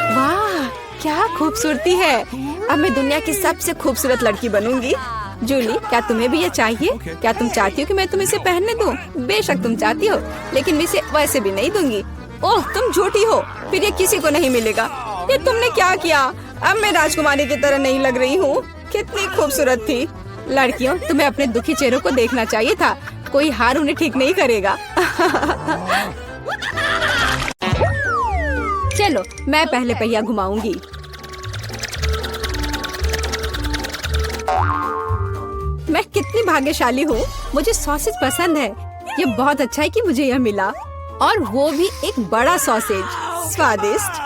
वाह, क्या खूबसूरती है। अब मैं दुनिया की सबसे खूबसूरत लड़की बनूंगी। जूली, क्या तुम्हें भी ये चाहिए? क्या तुम चाहती हो कि मैं तुम्हें इसे पहनने दूं? बेशक तुम चाहती हो, लेकिन मैं इसे वैसे भी नहीं दूंगी। ओह, तुम झूठी हो। फिर ये किसी को नहीं मिलेगा। ये तुमने क्या किया? अब मैं राजकुमारी की तरह नहीं लग रही हूँ। कितनी खूबसूरत थी। लड़कियों, तुम्हें अपने दुखी चेहरों को देखना चाहिए था। कोई हार उन्हें ठीक नहीं करेगा। चलो, मैं पहले पहिया घुमाऊंगी। मैं कितनी भाग्यशाली हूँ। मुझे सॉसेज पसंद है। ये बहुत अच्छा है कि मुझे यह मिला, और वो भी एक बड़ा सॉसेज। स्वादिष्ट।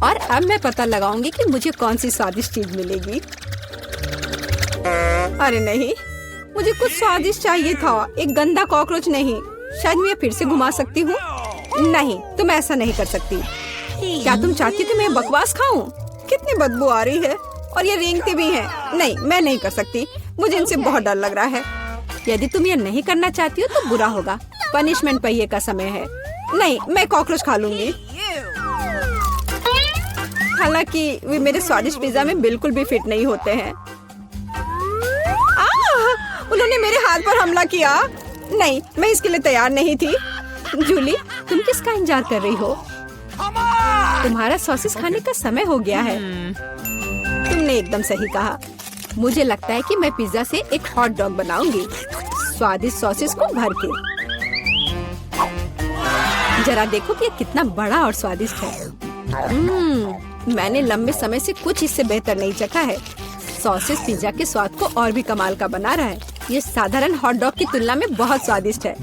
और अब मैं पता लगाऊंगी कि मुझे कौन सी स्वादिष्ट चीज मिलेगी। अरे नहीं, मुझे कुछ स्वादिष्ट चाहिए था, एक गंदा कॉकरोच नहीं। शायद मैं फिर से घुमा सकती हूँ। नहीं, तुम ऐसा नहीं कर सकती। क्या तुम चाहती हो कि मैं बकवास खाऊं? कितनी बदबू आ रही है और ये रेंगते भी हैं। नहीं, मैं नहीं कर सकती। मुझे इनसे बहुत डर लग रहा है। यदि तुम ये नहीं करना चाहती हो तो बुरा होगा। पनिशमेंट पहिए का समय है। नहीं, मैं कॉकरोच खा लूंगी। हालांकि वे मेरे स्वादिष्ट पिज्जा में बिल्कुल भी फिट नहीं होते हैं। उन्होंने मेरे हाथ पर हमला किया। नहीं, मैं इसके लिए तैयार नहीं थी। जूली, तुम किसका इंतजार कर रही हो? तुम्हारा सॉसेस खाने का समय हो गया है। तुमने एकदम सही कहा। मुझे लगता है कि मैं पिज्जा से एक हॉट डॉग बनाऊंगी, स्वादिष्ट सॉसेस को भर के। जरा देखो कि ये कितना बड़ा और स्वादिष्ट है। मैंने लंबे समय से कुछ इससे बेहतर नहीं चखा है। सॉसेस पिज्जा के स्वाद को और भी कमाल का बना रहा है। ये साधारण हॉट डॉग की तुलना में बहुत स्वादिष्ट है।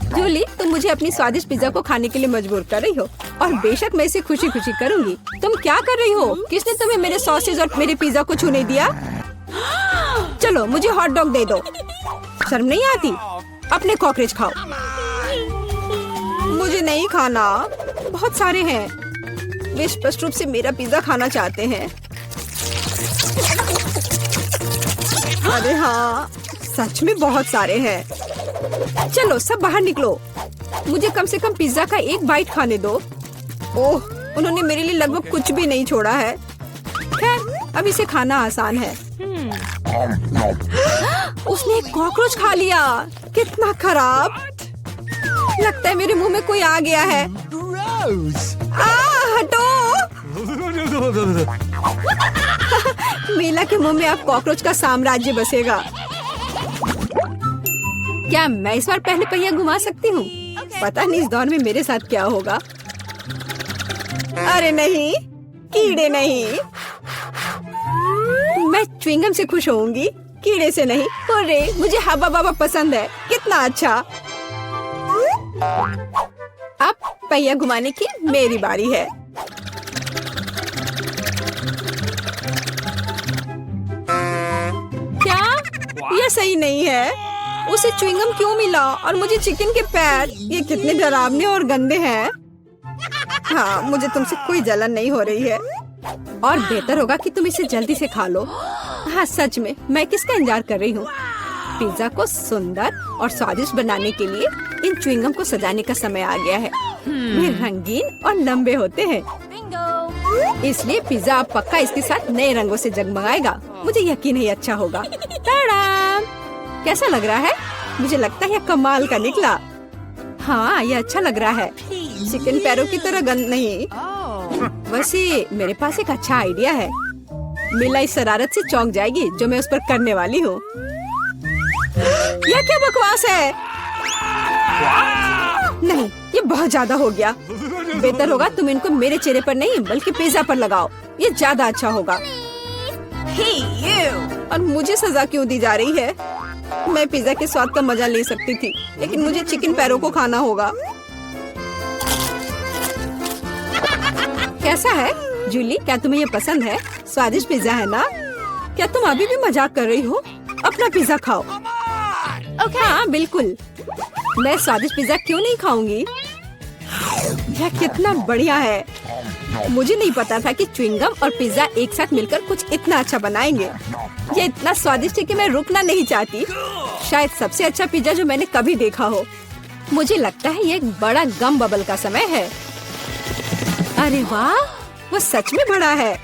जूली, तुम मुझे अपनी स्वादिष्ट पिज्जा को खाने के लिए मजबूर कर रही हो, और बेशक मैं इसे खुशी खुशी करूंगी। तुम क्या कर रही हो? किसने तुम्हें मेरे सॉसेज और मेरे पिज्जा को छूने दिया? चलो, मुझे हॉट डॉग दे दो। शर्म नहीं आती? अपने कॉकरोच खाओ। मुझे नहीं खाना। बहुत सारे हैं। वे स्पष्ट रूप से मेरा पिज्जा खाना चाहते हैं। अरे हाँ, सच में बहुत सारे हैं। चलो, सब बाहर निकलो। मुझे कम से कम पिज्जा का एक बाइट खाने दो। ओह, उन्होंने मेरे लिए लगभग कुछ भी नहीं छोड़ा है। खैर, अब इसे खाना आसान है। उसने एक कॉकरोच खा लिया। कितना खराब। लगता है मेरे मुंह में कोई आ गया है। हटो। मीला के मुंह में अब कॉकरोच का साम्राज्य बसेगा। क्या मैं इस बार पहले पहिया घुमा सकती हूँ? पता नहीं इस दौर में मेरे साथ क्या होगा। अरे नहीं, कीड़े नहीं। मैं च्युइंगम से खुश होऊंगी, कीड़े से नहीं। अरे मुझे हवा बाबा पसंद है। कितना अच्छा। अब पहिया घुमाने की मेरी बारी है। क्या यह सही नहीं है? उसे च्युइंगम क्यों मिला और मुझे चिकन के पैर? ये कितने डरावने और गंदे हैं। हाँ, मुझे तुमसे कोई जलन नहीं हो रही है और बेहतर होगा कि तुम इसे जल्दी से खा लो। हाँ सच में, मैं किसका इंतजार कर रही हूँ? पिज्जा को सुंदर और स्वादिष्ट बनाने के लिए इन च्युइंगम को सजाने का समय आ गया है। वे रंगीन और लंबे होते हैं, इसलिए पिज्जा अब पक्का इसके साथ नए रंगों से जगमगाएगा। मुझे यकीन है अच्छा होगा। टाडाम! कैसा लग रहा है? मुझे लगता है यह कमाल का निकला। हाँ, यह अच्छा लग रहा है। चिकन पैरों की तरह गंद नहीं। वैसे मेरे पास एक अच्छा आइडिया है। मीला इस शरारत से चौंक जाएगी जो मैं उस पर करने वाली हूँ। यह क्या बकवास है? नहीं, ये बहुत ज्यादा हो गया। बेहतर होगा तुम इनको मेरे चेहरे पर नहीं बल्कि पिज्जा पर लगाओ। ये ज्यादा अच्छा होगा। और मुझे सजा क्यों दी जा रही है? मैं पिज्जा के स्वाद का मजा ले सकती थी, लेकिन मुझे चिकन पैरों को खाना होगा। कैसा है जूली? क्या तुम्हें ये पसंद है? स्वादिष्ट पिज्जा है ना? क्या तुम अभी भी मजाक कर रही हो? अपना पिज्जा खाओ। हाँ बिल्कुल, मैं स्वादिष्ट पिज्जा क्यों नहीं खाऊंगी? यह कितना बढ़िया है। मुझे नहीं पता था कि च्युइंगम और पिज्जा एक साथ मिलकर कुछ इतना अच्छा बनाएंगे। ये इतना स्वादिष्ट है कि मैं रुकना नहीं चाहती। शायद सबसे अच्छा पिज्जा जो मैंने कभी देखा हो। मुझे लगता है ये एक बड़ा गम बबल का समय है। अरे वाह, वो सच में बड़ा है।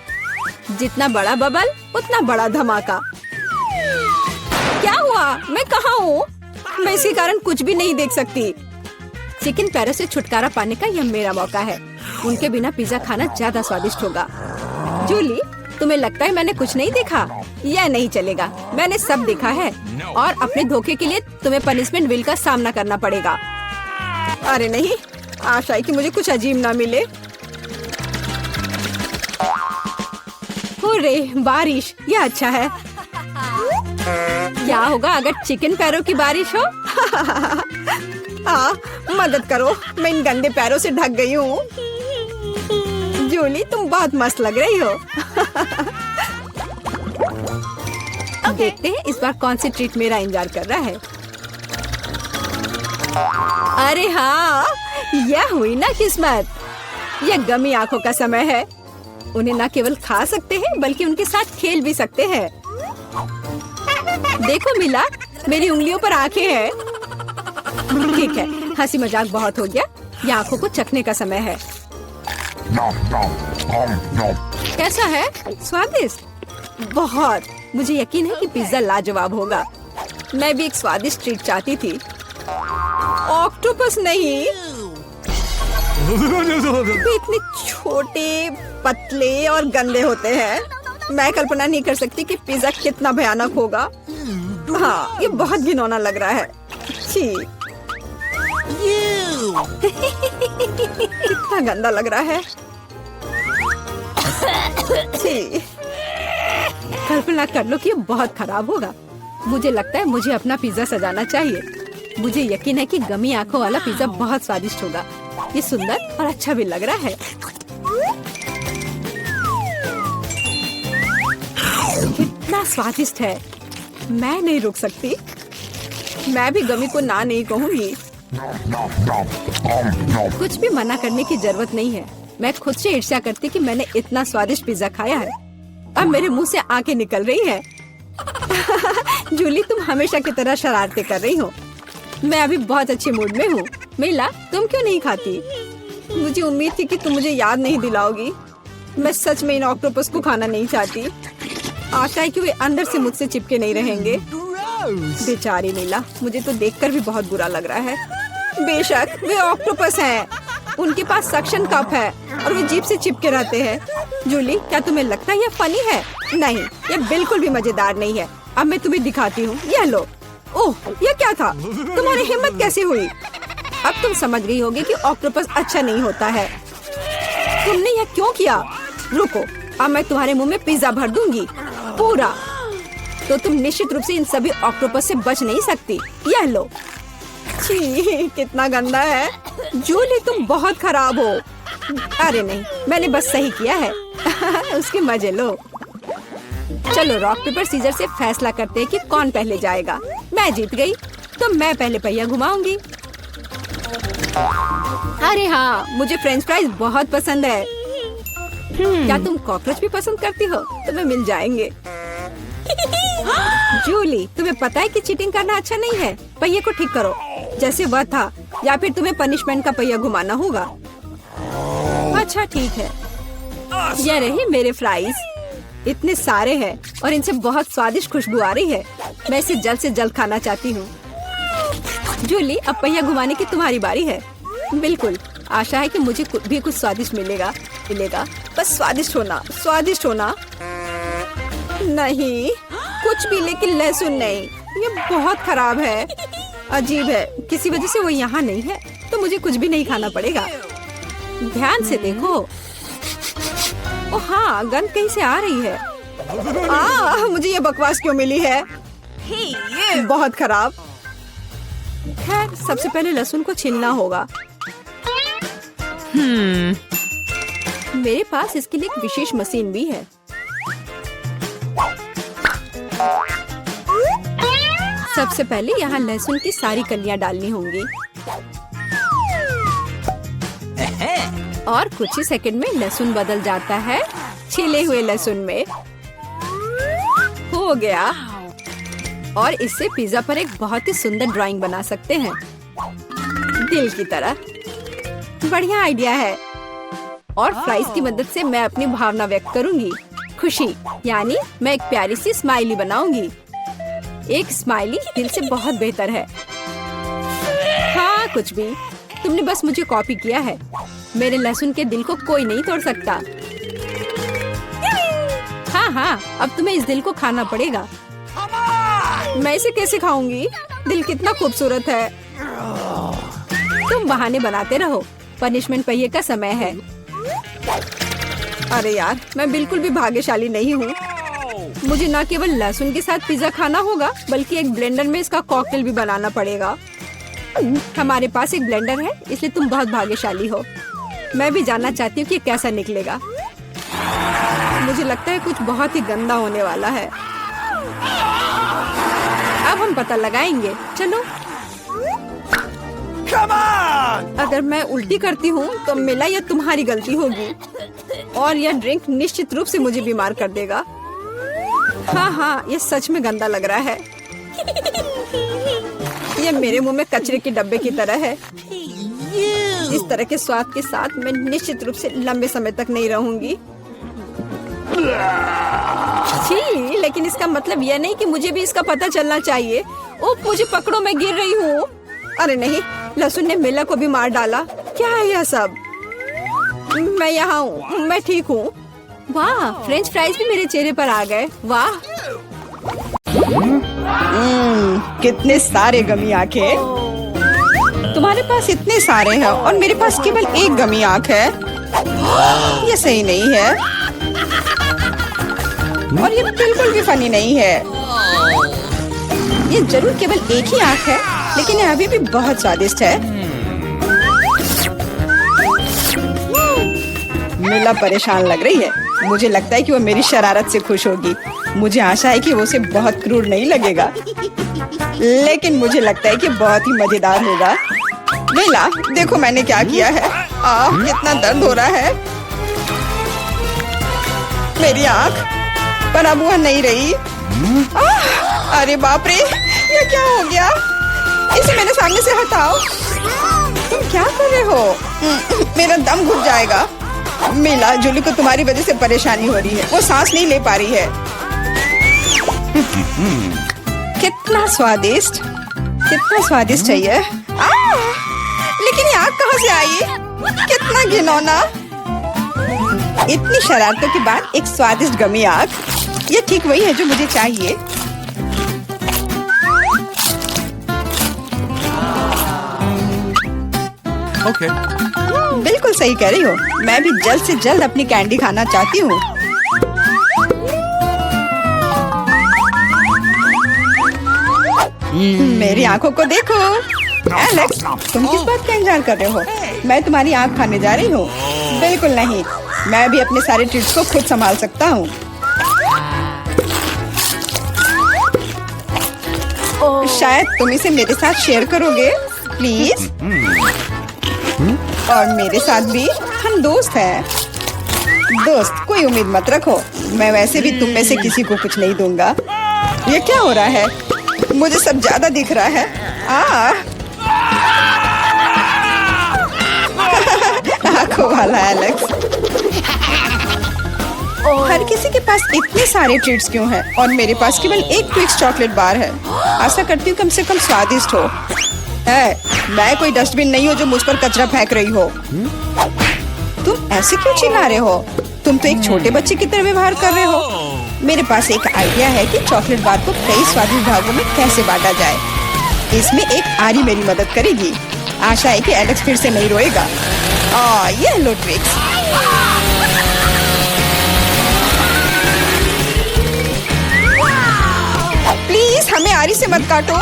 जितना बड़ा बबल उतना बड़ा धमाका। क्या हुआ? मैं कहाँ हूँ? मैं इसके कारण कुछ भी नहीं देख सकती। चिकन पैरों से छुटकारा पाने का यह मेरा मौका है। उनके बिना पिज्जा खाना ज्यादा स्वादिष्ट होगा। जूली, तुम्हें लगता है मैंने कुछ नहीं देखा? यह नहीं चलेगा, मैंने सब देखा है और अपने धोखे के लिए तुम्हें पनिशमेंट बिल का सामना करना पड़ेगा। अरे नहीं, आशा है कि मुझे कुछ अजीब ना मिले। हुर्रे, बारिश, यह अच्छा है। क्या होगा अगर चिकन पैरों की बारिश हो? मदद करो, मैं इन गंदे पैरों से ढक गई हूँ। जूली, तुम बहुत मस्त लग रही हो। देखते हैं इस बार कौन सी ट्रीट मेरा इंतजार कर रहा है। अरे हाँ, यह हुई ना किस्मत। यह गमी आंखों का समय है। उन्हें न केवल खा सकते हैं बल्कि उनके साथ खेल भी सकते हैं। देखो मिला, मेरी उंगलियों पर आंखें हैं। ठीक है, हंसी मजाक बहुत हो गया। ये आंखों को चखने का समय है। कैसा है? स्वादिष्ट? बहुत। मुझे यकीन है कि पिज्जा लाजवाब होगा। मैं भी एक स्वादिष्ट ट्रीट चाहती थी। ऑक्टोपस नहीं। वे इतने छोटे, पतले और गंदे होते हैं। मैं कल्पना नहीं कर सकती कि पिज्जा कितना भयानक होगा। हाँ, ये बहुत घिनौना लग रहा है। छी। कितना गंदा लग रहा है। छी। कल्पना कर लो कि ये बहुत खराब होगा। मुझे लगता है मुझे अपना पिज्जा सजाना चाहिए। मुझे यकीन है कि गमी आंखों वाला पिज्जा बहुत स्वादिष्ट होगा। ये सुंदर और अच्छा भी लग रहा है। कितना स्वादिष्ट है। मैं नहीं रुक सकती। मैं भी गमी को ना नहीं कहूँगी। कुछ भी मना करने की जरूरत नहीं है। मैं खुद से ईर्ष्या करती कि मैंने इतना स्वादिष्ट पिज्जा खाया है। अब मेरे मुंह से आंखें निकल रही हैं। जूली, तुम हमेशा की तरह शरारतें कर रही हो। मैं अभी बहुत अच्छे मूड में हूँ। मिला, तुम क्यों नहीं खाती? मुझे उम्मीद थी कि तुम मुझे याद नहीं दिलाओगी। मैं सच में इन ऑक्टोपस को खाना नहीं चाहती। आशा है कि वे अंदर से मुझसे चिपके नहीं रहेंगे। बेचारी नीला, मुझे तो देखकर भी बहुत बुरा लग रहा है। बेशक वे ऑक्टोपस हैं। उनके पास सक्शन कप है और वे जीभ से चिपके रहते हैं। जूली, क्या तुम्हें लगता है यह फनी है? नहीं, यह बिल्कुल भी मजेदार नहीं है। अब मैं तुम्हें दिखाती हूँ। यह लो। ओह, यह क्या था? तुम्हारी हिम्मत कैसे हुई? अब तुम समझ गई होगी कि ऑक्टोपस अच्छा नहीं होता है। तुमने यह क्यों किया? रुको, अब मैं तुम्हारे मुंह में पिज्जा भर दूंगी, पूरा। तो तुम निश्चित रूप से इन सभी ऑक्टोपस से बच नहीं सकती। यह लो। छी, कितना गंदा है। जूली, तुम बहुत खराब हो। अरे नहीं, मैंने बस सही किया है। उसके मजे लो। चलो रॉक पेपर सीजर से फैसला करते हैं कि कौन पहले जाएगा। मैं जीत गई, तो मैं पहले पहिया घुमाऊंगी। अरे हाँ, मुझे फ्रेंच फ्राइज बहुत पसंद है। क्या तुम कॉकरोच भी पसंद करती हो? तुम्हें मिल जाएंगे। जूली, तुम्हें पता है कि चीटिंग करना अच्छा नहीं है। पहिए को ठीक करो जैसे वह था, या फिर तुम्हें पनिशमेंट का पहिया घुमाना होगा। अच्छा ठीक है। ये रहे मेरे फ्राइज। इतने सारे हैं और इनसे बहुत स्वादिष्ट खुशबू आ रही है। मैं इसे जल्द से जल्द खाना चाहती हूँ। जूली, अब पहिया घुमाने की तुम्हारी बारी है। बिल्कुल, आशा है कि मुझे भी कुछ स्वादिष्ट मिलेगा। बस स्वादिष्ट होना। नहीं, कुछ भी, लेकिन लहसुन नहीं। ये बहुत खराब है। अजीब है, किसी वजह से वो यहाँ नहीं है, तो मुझे कुछ भी नहीं खाना पड़ेगा। ध्यान से देखो। ओ हाँ, गंध कहीं से आ रही है। मुझे ये बकवास क्यों मिली है? बहुत खराब। खैर, सबसे पहले लहसुन को छीलना होगा। मेरे पास इसके लिए एक विशेष मशीन भी है। सबसे पहले यहाँ लहसुन की सारी कलियां डालनी होंगी और कुछ ही सेकंड में लहसुन बदल जाता है छिले हुए लहसुन में। हो गया। और इससे पिज्जा पर एक बहुत ही सुंदर ड्राइंग बना सकते हैं, दिल की तरह। बढ़िया आइडिया है। और फ्राइज की मदद से मैं अपनी भावना व्यक्त करूंगी। खुशी, यानी मैं एक प्यारी सी स्माइली बनाऊंगी। एक स्माइली दिल से बहुत बेहतर है। हाँ, कुछ भी। तुमने बस मुझे कॉपी किया है। मेरे लहसुन के दिल को कोई नहीं तोड़ सकता। हाँ, अब तुम्हें इस दिल को खाना पड़ेगा। मैं इसे कैसे खाऊंगी? दिल कितना खूबसूरत है। तुम बहाने बनाते रहो। पनिशमेंट पहिए का समय है। अरे यार, मैं बिल्कुल भी भाग्यशाली नहीं हूँ। मुझे न केवल लहसुन के साथ पिज्जा खाना होगा, बल्कि एक ब्लेंडर में इसका कॉकटेल भी बनाना पड़ेगा। हमारे पास एक ब्लेंडर है, इसलिए तुम बहुत भाग्यशाली हो। मैं भी जानना चाहती हूँ कि कैसा निकलेगा। मुझे लगता है कुछ बहुत ही गंदा होने वाला है। अब हम पता लगाएंगे। चलो। अगर मैं उल्टी करती हूँ तो मेरा या तुम्हारी गलती होगी, और यह ड्रिंक निश्चित रूप से मुझे बीमार कर देगा। हाँ, यह सच में गंदा लग रहा है। यह मेरे मुंह में कचरे के डब्बे की तरह है। इस तरह के स्वाद के साथ मैं निश्चित रूप से लंबे समय तक नहीं रहूंगी। छी, लेकिन इसका मतलब यह नहीं कि मुझे भी इसका पता चलना चाहिए। ओह, मुझे पकड़ो, मैं गिर रही हूँ। अरे नहीं, लहसुन ने मिला को भी मार डाला। क्या है यह सब? मैं यहाँ हूँ, मैं ठीक हूँ। वाह, फ्रेंच फ्राइज भी मेरे चेहरे पर आ गए। वाह, कितने सारे गमी आंखें। तुम्हारे पास इतने सारे हैं और मेरे पास केवल एक गमी आंख है। ये सही नहीं है और ये बिल्कुल भी फनी नहीं है। ये जरूर केवल एक ही आंख है, लेकिन यह अभी भी बहुत स्वादिष्ट है। मिला परेशान लग रही है। मुझे लगता है कि वो मेरी शरारत से खुश होगी। मुझे आशा है कि वो उसे बहुत क्रूर नहीं लगेगा, लेकिन मुझे लगता है कि बहुत ही मजेदार होगा। मिला, देखो मैंने क्या किया है। कितना दर्द हो रहा है। मेरी आँख, पर अब वह नहीं रही। अरे बाप रे, ये क्या हो गया? इसे मेरे सामने से हटाओ। तुम क्या कर रहे हो? मेरा दम घुट जाएगा। मिला जूली को तुम्हारी वजह से परेशानी हो रही है, वो सांस नहीं ले पा रही है। कितना स्वादिष्ट, कितना स्वादिष्ट चाहिए। लेकिन ये आग कहाँ से आई? कितना घिनौना। इतनी शरारतों के बाद एक स्वादिष्ट गमी आग, ये ठीक वही है जो मुझे चाहिए। Okay. बिल्कुल सही कह रही हो। मैं भी जल्द से जल्द अपनी कैंडी खाना चाहती हूँ। मेरी आंखों को देखो। एलेक्स, तुम किस बात का इंतजार कर रहे हो? मैं तुम्हारी आंख खाने जा रही हूँ। बिल्कुल नहीं, मैं भी अपने सारे ट्रीट्स को खुद संभाल सकता हूँ। शायद तुम इसे मेरे साथ शेयर करोगे, प्लीज। और मेरे साथ भी, हम दोस्त हैं। दोस्त, कोई उम्मीद मत रखो। मैं वैसे भी तुम में से किसी को कुछ नहीं दूंगा। ये क्या हो रहा है? मुझे सब ज्यादा दिख रहा है। आंखों वाला एलेक्स। हर किसी के पास इतने सारे ट्रीट्स क्यों हैं और मेरे पास केवल एक ट्विक्स चॉकलेट बार है। आशा करती हूँ कम से कम स्वादिष्ट हो। मैं कोई डस्टबिन नहीं हूँ जो मुझ पर कचरा फेंक रही हो। तुम ऐसे क्यों चिल्ला रहे हो? तुम तो एक छोटे बच्चे की तरह व्यवहार कर रहे हो। मेरे पास एक आइडिया है कि चॉकलेट बार को कई स्वादिष्ट भागों में कैसे बांटा जाए। इसमें एक आरी मेरी मदद करेगी। आशा है कि एलेक्स फिर से नहीं रोएगा। ये लो ट्विक्स। प्लीज हमें आरी से मत काटो।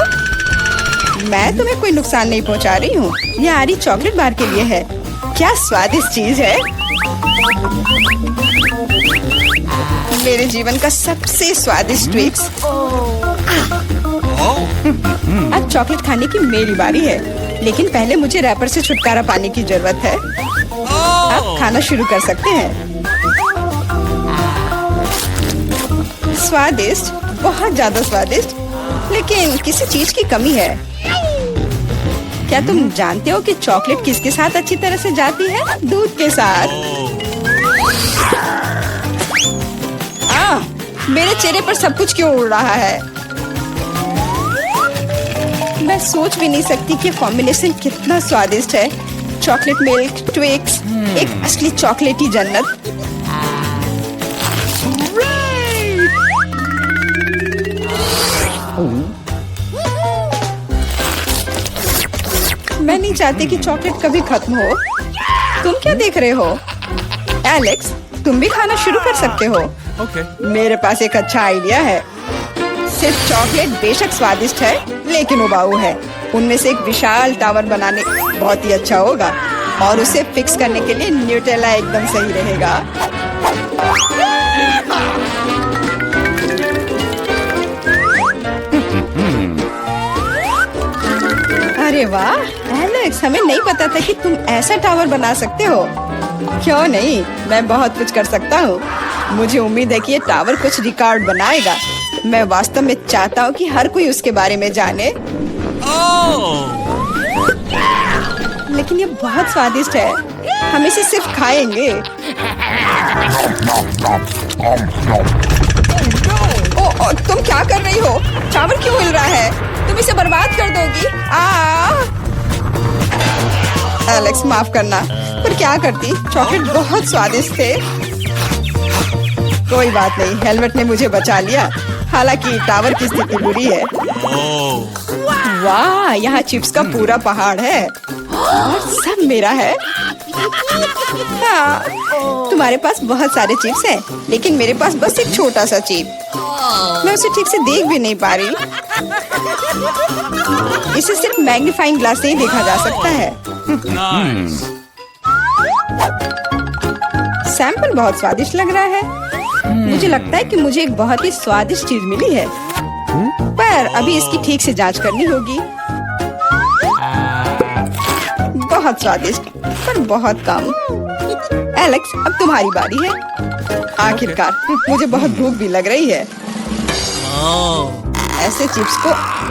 मैं तुम्हें कोई नुकसान नहीं पहुंचा रही हूँ। ये आरी चॉकलेट बार के लिए है। क्या स्वादिष्ट चीज है। मेरे जीवन का सबसे स्वादिष्ट ट्विक्स। अब चॉकलेट खाने की मेरी बारी है, लेकिन पहले मुझे रैपर से छुटकारा पाने की जरूरत है। अब खाना शुरू कर सकते हैं। स्वादिष्ट, बहुत ज्यादा स्वादिष्ट, लेकिन किसी चीज की कमी है। क्या तुम जानते हो कि चॉकलेट किसके साथ अच्छी तरह से जाती है? दूध के साथ। मेरे चेहरे पर सब कुछ क्यों उड़ रहा है? मैं सोच भी नहीं सकती कि कॉम्बिनेशन कितना स्वादिष्ट है। चॉकलेट मिल्क, ट्विक्स, एक असली चॉकलेटी जन्नत। मैं नहीं चाहती कि चॉकलेट कभी खत्म हो। तुम क्या देख रहे हो? एलेक्स, तुम भी खाना शुरू कर सकते हो। Okay. मेरे पास एक अच्छा आइडिया है। सिर्फ चॉकलेट बेशक स्वादिष्ट है, लेकिन उबाऊ है। उनमें से एक विशाल टावर बनाने बहुत ही अच्छा होगा, और उसे फिक्स करने के लिए न्यूटेला एकदम सही रहेगा। अरे वाह एलेक्स, हमें नहीं पता था कि तुम ऐसा टावर बना सकते हो। क्यों नहीं, मैं बहुत कुछ कर सकता हूँ। मुझे उम्मीद है कि ये टावर कुछ रिकॉर्ड बनाएगा। मैं वास्तव में चाहता हूँ कि हर कोई उसके बारे में जाने। लेकिन ये बहुत स्वादिष्ट है, हम इसे सिर्फ खाएंगे। तुम क्या कर रही हो? टावर क्यों हिल रहा है? तुम इसे बर्बाद कर दोगी। एलेक्स, माफ करना, पर क्या करती? चॉकलेट बहुत स्वादिष्ट थे। कोई बात नहीं, हेलमेट ने मुझे बचा लिया। हालांकि टावर की स्थिति बुरी है। वाह, यहाँ चिप्स का पूरा पहाड़ है और सब मेरा है। हाँ, तुम्हारे पास बहुत सारे चिप्स हैं, लेकिन मेरे पास बस एक छोटा सा चिप। मैं उसे ठीक से देख भी नहीं पा रही। इसे सिर्फ मैग्नीफाइंग ग्लास से ही देखा जा सकता है। सैंपल बहुत स्वादिष्ट लग रहा है। मुझे लगता है कि मुझे एक बहुत ही स्वादिष्ट चीज मिली है, पर अभी इसकी ठीक से जांच करनी होगी। बहुत स्वादिष्ट, पर बहुत कम। एलेक्स, अब तुम्हारी बारी है। आखिरकार, मुझे बहुत भूख भी लग रही है। ऐसे चिप्स को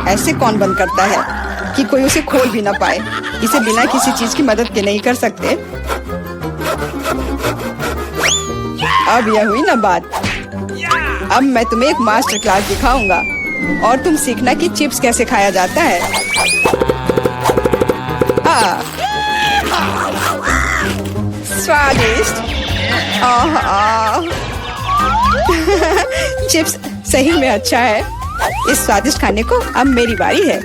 ऐसे कौन बंद करता है? कि कोई उसे खोल भी ना पाए। इसे बिना किसी चीज की मदद के नहीं कर सकते। अब यह हुई ना बात। अब मैं तुम्हें एक मास्टर क्लास दिखाऊंगा और तुम सीखना कि चिप्स कैसे खाया जाता है। स्वादिष्ट। चिप्स सही में अच्छा है। इस स्वादिष्ट खाने को अब मेरी बारी है।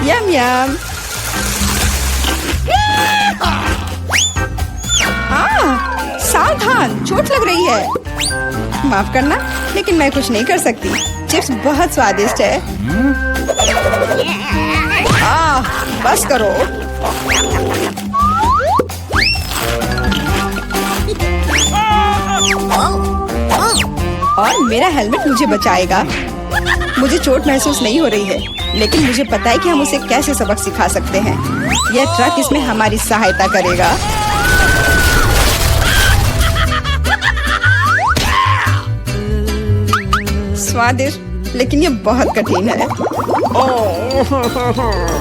यम यम। सावधान, चोट लग रही है। माफ करना, लेकिन मैं कुछ नहीं कर सकती। चिप्स बहुत स्वादिष्ट है। बस करो। और मेरा हेलमेट मुझे बचाएगा। मुझे चोट महसूस नहीं हो रही है, लेकिन मुझे पता है कि हम उसे कैसे सबक सिखा सकते हैं। यह ट्रक इसमें हमारी सहायता करेगा। स्वादिष्ट, लेकिन ये बहुत कठिन है।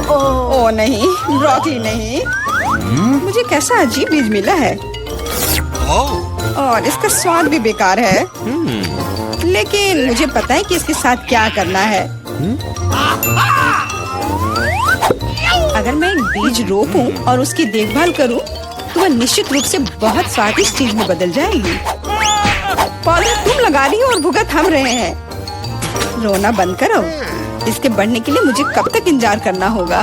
ओ नहीं, ब्रोकली नहीं। मुझे कैसा अजीब बीज मिला है और इसका स्वाद भी बेकार है। लेकिन मुझे पता है कि इसके साथ क्या करना है। अगर मैं एक बीज रोपूं और उसकी देखभाल करूं, तो वह निश्चित रूप से बहुत स्वादिष्ट चीज में बदल जाएगी। पौधा तुम लगा रही हो और भुगत हम रहे हैं। रोना बंद करो। इसके बढ़ने के लिए मुझे कब तक इंतजार करना होगा?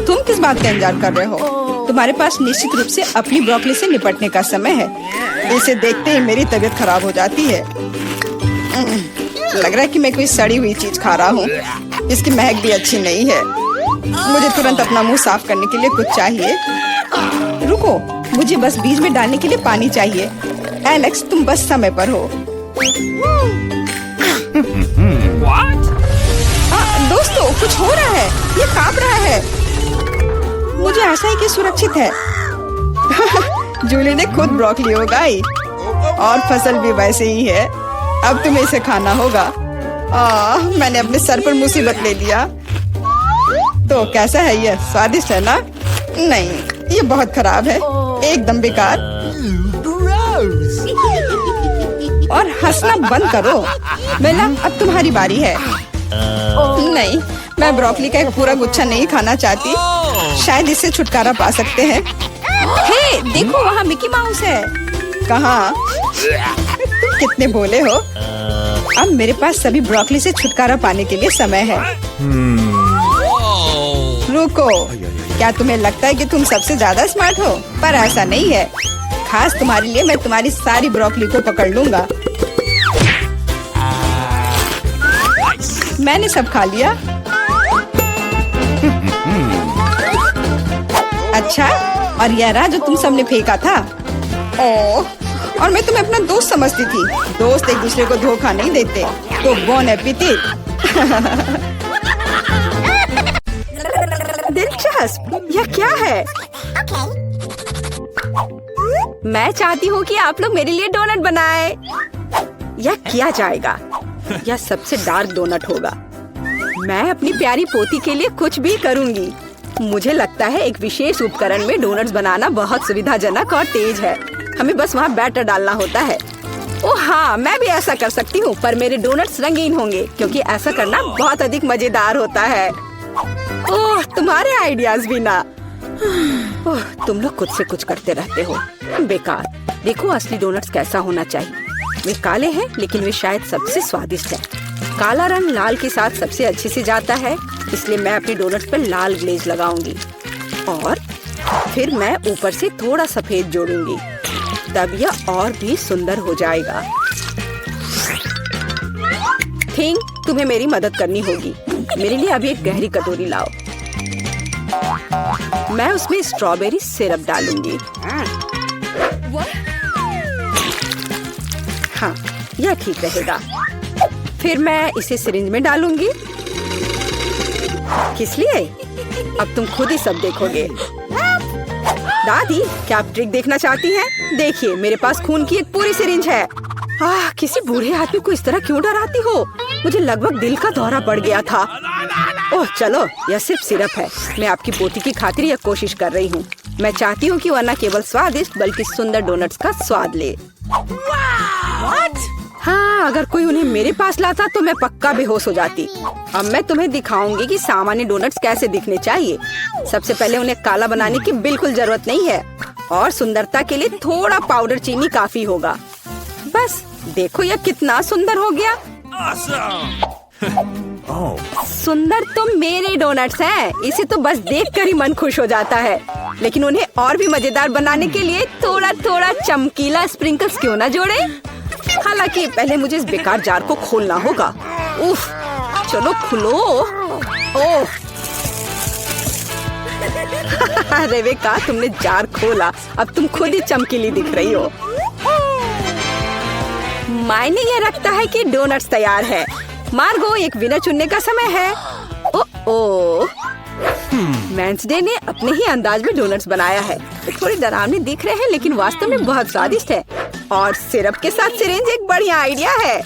तुम किस बात का इंतजार कर रहे हो? तुम्हारे पास निश्चित रूप से अपनी ब्रोकली से निपटने का समय है। इसे देखते ही मेरी तबीयत खराब हो जाती है। लग रहा है कि मैं कोई सड़ी हुई चीज खा रहा हूँ। इसकी महक भी अच्छी नहीं है। मुझे तुरंत अपना मुंह साफ करने के लिए कुछ चाहिए। रुको, मुझे बस बीज में डालने के लिए पानी चाहिए। एलेक्स, तुम बस समय पर हो। दोस्तों, कुछ हो रहा है। ये कांप रहा है। मुझे आशा है कि सुरक्षित है। जूली ने खुद ब्रोकली उगाई और फसल भी वैसे ही है। अब तुम्हें इसे खाना होगा। मैंने अपने सर पर मुसीबत ले लिया। तो कैसा है ये? स्वादिष्ट है ना? नहीं, ये बहुत खराब है। एकदम बेकार। और हंसना बंद करो। बेला, अब तुम्हारी बारी है। नहीं, मैं ब्रोकली का एक पूरा गुच्छा नहीं खाना चाहती। शायद इससे छुटकारा पा सकते हैं। हे, देखो वहाँ मिकी माउस है। कहाँ? तुम कितने भोले हो। अब मेरे पास सभी ब्रोकली से छुटकारा पाने के लिए समय है। रुको, क्या तुम्हें लगता है कि तुम सबसे ज्यादा स्मार्ट हो? पर ऐसा नहीं है। खास तुम्हारे लिए मैं तुम्हारी सारी ब्रोकली को पकड़ लूंगा। मैंने सब खा लिया। अच्छा, और यह रहा जो तुम सबने फेंका था। ओह, और मैं तुम्हें अपना दोस्त समझती थी। दोस्त एक दूसरे को धोखा नहीं देते। तो बोन एपेटिट। दिलचस्प। यह क्या है? मैं चाहती हूँ कि आप लोग मेरे लिए डोनट बनाएं। यह किया जाएगा। यह सबसे डार्क डोनट होगा। मैं अपनी प्यारी पोती के लिए कुछ भी करूँगी। मुझे लगता है एक विशेष उपकरण में डोनट्स बनाना बहुत सुविधाजनक और तेज है। हमें बस वहाँ बैटर डालना होता है। ओह हाँ, मैं भी ऐसा कर सकती हूँ, पर मेरे डोनट्स रंगीन होंगे क्योंकि ऐसा करना बहुत अधिक मजेदार होता है। ओह, तुम्हारे आइडियाज भी ना। ओह, तुम लोग खुद से कुछ करते रहते हो। बेकार। देखो असली डोनट्स कैसा होना चाहिए। वे काले हैं, लेकिन वे शायद सबसे स्वादिष्ट हैं। काला रंग लाल के साथ सबसे अच्छे से जाता है, इसलिए मैं अपने डोनट्स पर लाल ग्लेज लगाऊंगी और फिर मैं ऊपर से थोड़ा सफेद जोड़ूंगी। तब यह और भी सुंदर हो जाएगा। थिंग, तुम्हें मेरी मदद करनी होगी। मेरे लिए अभी एक गहरी कटोरी लाओ। मैं उसमें स्ट्रॉबेरी सिरप डालूंगी। हाँ, यह ठीक रहेगा। फिर मैं इसे सिरिंज में डालूंगी। किस लिए? अब तुम खुद ही सब देखोगे। दादी, क्या आप ट्रिक देखना चाहती हैं? देखिए, मेरे पास खून की एक पूरी सिरिंज है। किसी बूढ़े आदमी को इस तरह क्यों डराती हो? मुझे लगभग दिल का दौरा पड़ गया था। ओह चलो, यह सिर्फ सिरप है। मैं आपकी पोती की खातिर यह कोशिश कर रही हूँ। मैं चाहती हूँ कि वह न केवल स्वादिष्ट बल्कि सुंदर डोनट्स का स्वाद ले। हाँ, अगर कोई उन्हें मेरे पास लाता तो मैं पक्का बेहोश हो जाती। अब मैं तुम्हें दिखाऊंगी कि सामान्य डोनट्स कैसे दिखने चाहिए। सबसे पहले उन्हें काला बनाने की बिल्कुल जरूरत नहीं है और सुंदरता के लिए थोड़ा पाउडर चीनी काफी होगा। बस देखो, यह कितना सुंदर हो गया। सुंदर तो मेरे डोनट्स हैं। इसे तो बस देखकर ही मन खुश हो जाता है। लेकिन उन्हें और भी मजेदार बनाने के लिए थोड़ा थोड़ा चमकीला स्प्रिंकल्स क्यों ना जोड़े? हालांकि पहले मुझे इस बेकार जार को खोलना होगा। उफ, चलो खुलो। ओह रेबेका, तुमने जार खोला। अब तुम खुद ही चमकीली दिख रही हो। मायने यह रखता है कि डोनट्स तैयार है। मार्गो, एक विनर चुनने का समय है। ओह वेंसडे ने अपने ही अंदाज में डोनट्स बनाया है। तो थोड़े डरावने दिख रहे हैं लेकिन वास्तव में बहुत स्वादिष्ट है। और सिरप के साथ सिरिंज एक बढ़िया आइडिया है।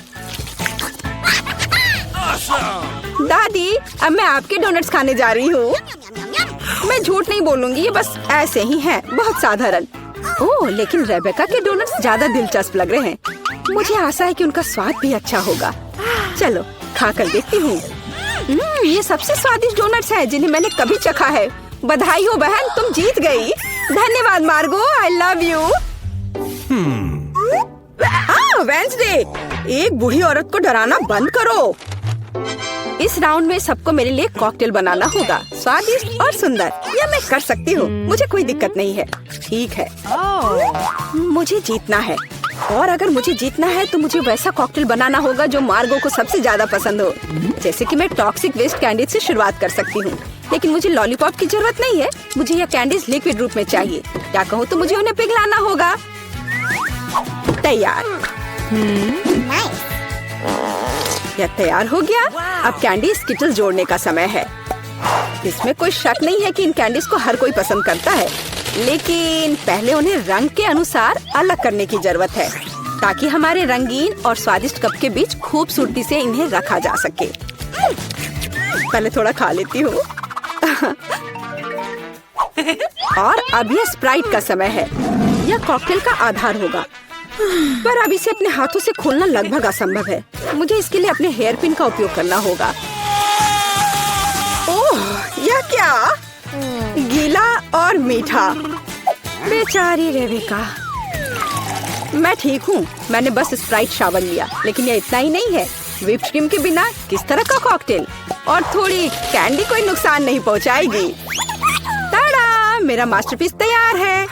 दादी, अब मैं आपके डोनट्स खाने जा रही हूँ। मैं झूठ नहीं बोलूंगी, ये बस ऐसे ही हैं, बहुत साधारण। ओह, लेकिन रेबेका के डोनट्स ज्यादा दिलचस्प लग रहे हैं। मुझे आशा है कि उनका स्वाद भी अच्छा होगा। चलो खाकर देखती हूँ। ये सबसे स्वादिष्ट डोनट्स हैं जिन्हें मैंने कभी चखा है। बधाई हो बहन, तुम जीत गई। धन्यवाद मार्गो, आई लव यू। वेंसडे, एक बूढ़ी औरत को डराना बंद करो। इस राउंड में सबको मेरे लिए कॉकटेल बनाना होगा, स्वादिष्ट और सुंदर। यह मैं कर सकती हूँ, मुझे कोई दिक्कत नहीं है। ठीक है, मुझे जीतना है। और अगर मुझे जीतना है तो मुझे वैसा कॉकटेल बनाना होगा जो मार्गो को सबसे ज्यादा पसंद हो। जैसे कि मैं टॉक्सिक वेस्ट कैंडीज से शुरुआत कर सकती हूँ, लेकिन मुझे लॉलीपॉप की जरूरत नहीं है। मुझे यह कैंडीज लिक्विड रूप में चाहिए। क्या कहूँ तो मुझे उन्हें पिघलाना होगा। तैयार। यह तैयार हो गया। अब कैंडी स्किटल्स जोड़ने का समय है। इसमें कोई शक नहीं है कि इन कैंडीज को हर कोई पसंद करता है, लेकिन पहले उन्हें रंग के अनुसार अलग करने की जरूरत है ताकि हमारे रंगीन और स्वादिष्ट कप के बीच खूबसूरती से इन्हें रखा जा सके। पहले थोड़ा खा लेती हूँ। और अब यह स्प्राइट का समय है। यह कॉकटेल का आधार होगा, पर अब इसे अपने हाथों से खोलना लगभग असंभव है। मुझे इसके लिए अपने हेयर पिन का उपयोग करना होगा। ओह, यह क्या? गीला और मीठा। बेचारी रेबेका। मैं ठीक हूँ, मैंने बस स्प्राइट शावर लिया, लेकिन यह इतना ही नहीं है। व्हिप्ड क्रीम के बिना किस तरह का कॉकटेल? और थोड़ी कैंडी कोई नुकसान नहीं पहुँचाएगी। ताड़ा, मेरा मास्टरपीस तैयार है।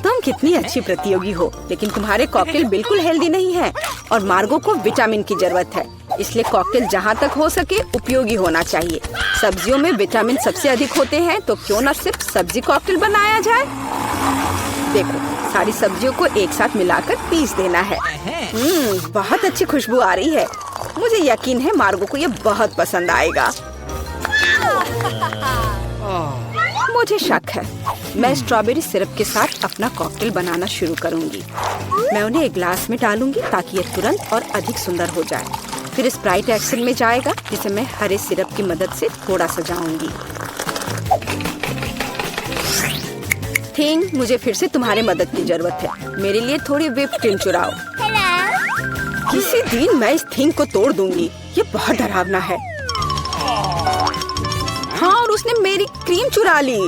तुम कितनी अच्छी प्रतियोगी हो, लेकिन तुम्हारे कॉकटेल बिल्कुल हेल्दी नहीं है और मार्गो को विटामिन की जरूरत है। इसलिए कॉकटेल जहाँ तक हो सके उपयोगी होना चाहिए। सब्जियों में विटामिन सबसे अधिक होते हैं, तो क्यों न सिर्फ सब्जी कॉकटेल बनाया जाए। देखो, सारी सब्जियों को एक साथ मिलाकर पीस देना है। बहुत अच्छी खुशबू आ रही है। मुझे यकीन है मार्गो को यह बहुत पसंद आएगा। मुझे शक है। मैं स्ट्रॉबेरी सिरप के साथ अपना कॉकटेल बनाना शुरू करूंगी। मैं उन्हें एक ग्लास में डालूंगी ताकि ये तुरंत और अधिक सुंदर हो जाए। फिर स्प्राइट एक्शन में जाएगा, जिसे मैं हरे सिरप की मदद से थोड़ा सजाऊंगी। थिंग, मुझे फिर से तुम्हारी मदद की जरूरत है। मेरे लिए थोड़ी व्हिप क्रीम चुराओ। किसी दिन मैं इस थिंग को तोड़ दूंगी। ये बहुत डरावना है। हाँ, और उसने मेरी क्रीम चुरा ली।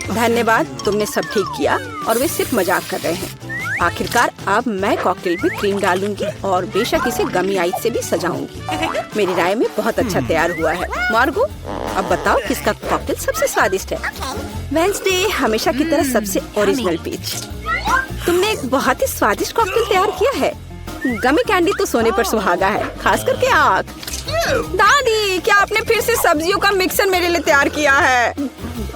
धन्यवाद, तुमने सब ठीक किया। और वे सिर्फ मजाक कर रहे हैं। आखिरकार अब मैं कॉकटेल में क्रीम डालूंगी और बेशक इसे गमी आइस से भी सजाऊंगी। मेरी राय में बहुत अच्छा तैयार हुआ है। मार्गो, अब बताओ किसका कॉकटेल सबसे स्वादिष्ट है? वेंसडे, हमेशा की तरह सबसे ओरिजिनल पीच। तुमने एक बहुत ही स्वादिष्ट कॉकटेल तैयार किया है। गमी कैंडी तो सोने पर सुहागा है, खास करके आँख। दादी, क्या आपने फिर से सब्जियों का मिक्सर मेरे लिए तैयार किया है?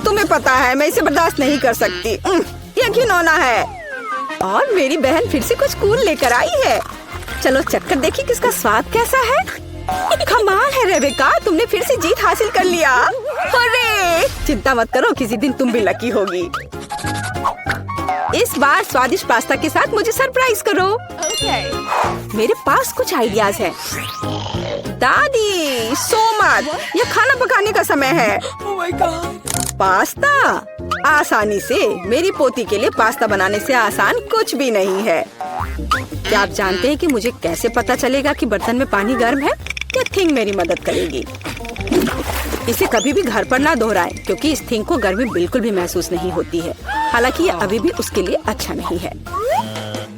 तुम्हें पता है मैं इसे बर्दाश्त नहीं कर सकती। ये घिनौना है। और मेरी बहन फिर से कुछ कूल लेकर आई है। चलो चक्कर देखिए किसका स्वाद कैसा है। कमाल है रेबेका, तुमने फिर से जीत हासिल कर लिया। अरे चिंता मत करो, किसी दिन तुम भी लकी होगी। इस बार स्वादिष्ट पास्ता के साथ मुझे सरप्राइज करो। मेरे पास कुछ आइडियाज हैं। दादी सो मत, ये खाना पकाने का समय है। पास्ता आसानी से। मेरी पोती के लिए पास्ता बनाने से आसान कुछ भी नहीं है। क्या आप जानते हैं कि मुझे कैसे पता चलेगा कि बर्तन में पानी गर्म है? ये थिंग मेरी मदद करेगी। इसे कभी भी घर पर ना दोहराएं, क्योंकि इस थिंग को गर्मी बिल्कुल भी महसूस नहीं होती है। हालांकि ये अभी भी उसके लिए अच्छा नहीं है।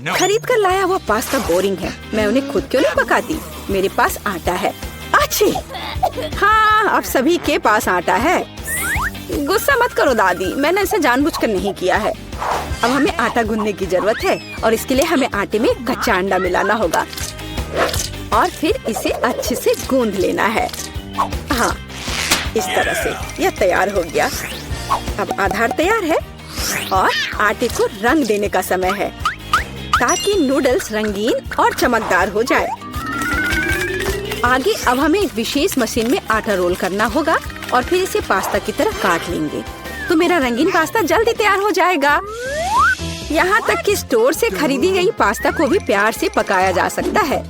खरीद कर लाया हुआ पास्ता बोरिंग है। मैं उन्हें खुद क्यों नहीं पकाती? मेरे पास आटा है। अच्छी, हाँ अब सभी के पास आटा है। गुस्सा मत करो दादी, मैंने इसे जानबूझकर नहीं किया है। अब हमें आटा गूंदने की जरूरत है और इसके लिए हमें आटे में कच्चा अंडा मिलाना होगा और फिर इसे अच्छे से गूंद लेना है। हाँ, इस तरह से यह तैयार हो गया। अब आधार तैयार है और आटे को रंग देने का समय है ताकि नूडल्स रंगीन और चमकदार हो जाए। आगे अब हमें एक विशेष मशीन में आटा रोल करना होगा और फिर इसे पास्ता की तरह काट लेंगे तो मेरा रंगीन पास्ता जल्दी तैयार हो जाएगा। यहाँ तक कि स्टोर से खरीदी गई पास्ता को भी प्यार से पकाया जा सकता है।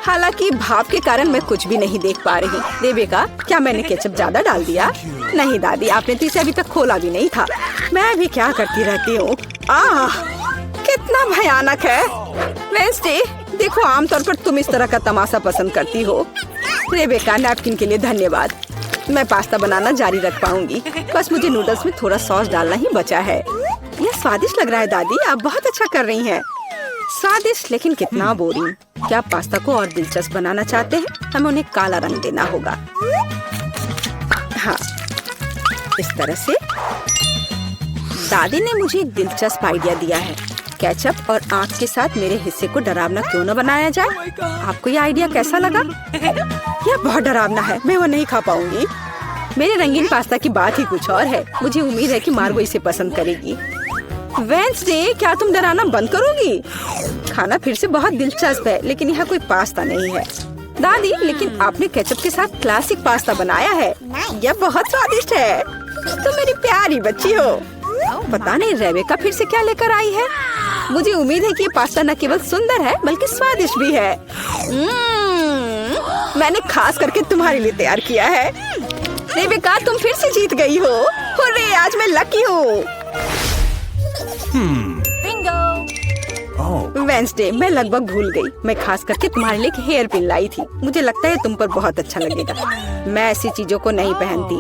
हालांकि भाप के कारण मैं कुछ भी नहीं देख पा रही। रेबेका, क्या मैंने केचप ज्यादा डाल दिया? नहीं दादी, आपने तो इसे अभी तक खोला भी नहीं था। मैं भी क्या करती रहती हूँ। कितना भयानक है। वेंसडे, देखो आमतौर पर तुम इस तरह का तमाशा पसंद करती हो। रेबेका, नैपकिन के लिए धन्यवाद। मैं पास्ता बनाना जारी रख पाऊंगी। बस मुझे नूडल्स में थोड़ा सॉस डालना ही बचा है। यह स्वादिष्ट लग रहा है दादी, आप बहुत अच्छा कर रही हैं। स्वादिष्ट लेकिन कितना बोरिंग। क्या आप पास्ता को और दिलचस्प बनाना चाहते हैं? हमें उन्हें काला रंग देना होगा। हाँ, इस तरह से। दादी ने मुझे एक दिलचस्प आइडिया दिया है। केचप और आँख के साथ मेरे हिस्से को डरावना क्यों न बनाया जाए? आपको ये आइडिया कैसा लगा? यह बहुत डरावना है, मैं वो नहीं खा पाऊंगी। मेरे रंगीन पास्ता की बात ही कुछ और है। मुझे उम्मीद है कि मार्गो इसे पसंद करेगी। वेंसडे, क्या तुम डराना बंद करोगी? खाना फिर से बहुत दिलचस्प है, लेकिन यहाँ कोई पास्ता नहीं है। दादी, लेकिन आपने केचप के साथ क्लासिक पास्ता बनाया है। यह बहुत स्वादिष्ट है। तुम मेरी प्यारी बच्ची हो। पता नहीं रेबेका फिर से क्या लेकर आई है। मुझे उम्मीद है कि ये पास्ता न केवल सुंदर है बल्कि स्वादिष्ट भी है। मैंने खास करके तुम्हारे लिए तैयार किया है। रेबेका, तुम फिर से जीत गई हो। हुर्रे, आज मैं लकी हूँ। वेंसडे, मैं लगभग भूल गई। मैं खास करके तुम्हारे लिए एक हेयर पिन लाई थी। मुझे लगता है तुम पर बहुत अच्छा लगेगा। मैं ऐसी चीजों को नहीं पहनती।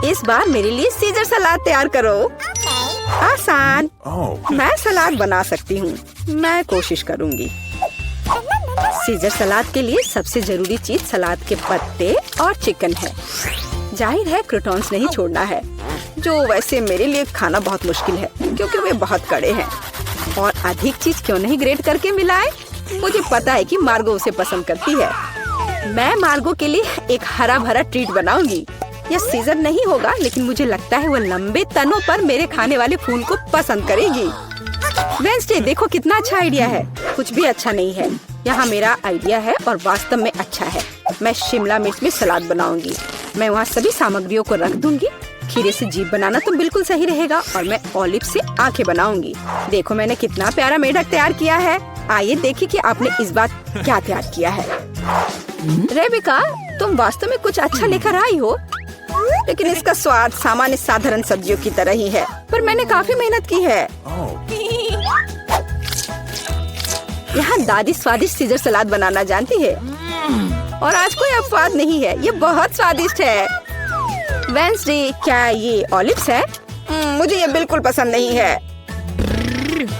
इस बार मेरे लिए सीजर सलाद तैयार करो। आसान। मैं सलाद बना सकती हूँ। मैं कोशिश करूँगी। सीजर सलाद के लिए सबसे जरूरी चीज सलाद के पत्ते और चिकन है। जाहिर है क्रूटॉन्स नहीं छोड़ना है, जो वैसे मेरे लिए खाना बहुत मुश्किल है क्योंकि वे बहुत कड़े हैं। और अधिक चीज क्यों नहीं ग्रेट करके मिलाए? मुझे पता है कि मार्गो उसे पसंद करती है। मैं मार्गो के लिए एक हरा भरा ट्रीट बनाऊंगी। यह सीजर नहीं होगा, लेकिन मुझे लगता है वो लंबे तनों पर मेरे खाने वाले फूल को पसंद करेगी। वेंसडे, देखो कितना अच्छा आइडिया है। कुछ भी अच्छा नहीं है। यहाँ मेरा आइडिया है और वास्तव में अच्छा है। मैं शिमला मिर्च में सलाद बनाऊंगी। मैं वहाँ सभी सामग्रियों को रख दूंगी। खीरे से जीभ बनाना तो बिल्कुल सही रहेगा और मैं ऑलिव से आंखें बनाऊंगी। देखो मैंने कितना प्यारा मेढक तैयार किया है। आइए देखिए कि आपने इस बार क्या तैयार किया है। रेबेका, तुम वास्तव में कुछ अच्छा लेकर आई हो, लेकिन इसका स्वाद सामान्य साधारण सब्जियों की तरह ही है। पर मैंने काफी मेहनत की है। यहाँ दादी स्वादिष्ट सीजर सलाद बनाना जानती है और आज कोई अपवाद नहीं है। ये बहुत स्वादिष्ट है। वेंसडे, क्या ये ऑलिव्स है? मुझे ये बिल्कुल पसंद नहीं है।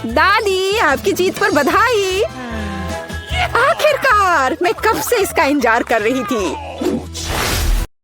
दादी, आपकी जीत पर बधाई। आखिरकार, मैं कब से इसका इंतजार कर रही थी।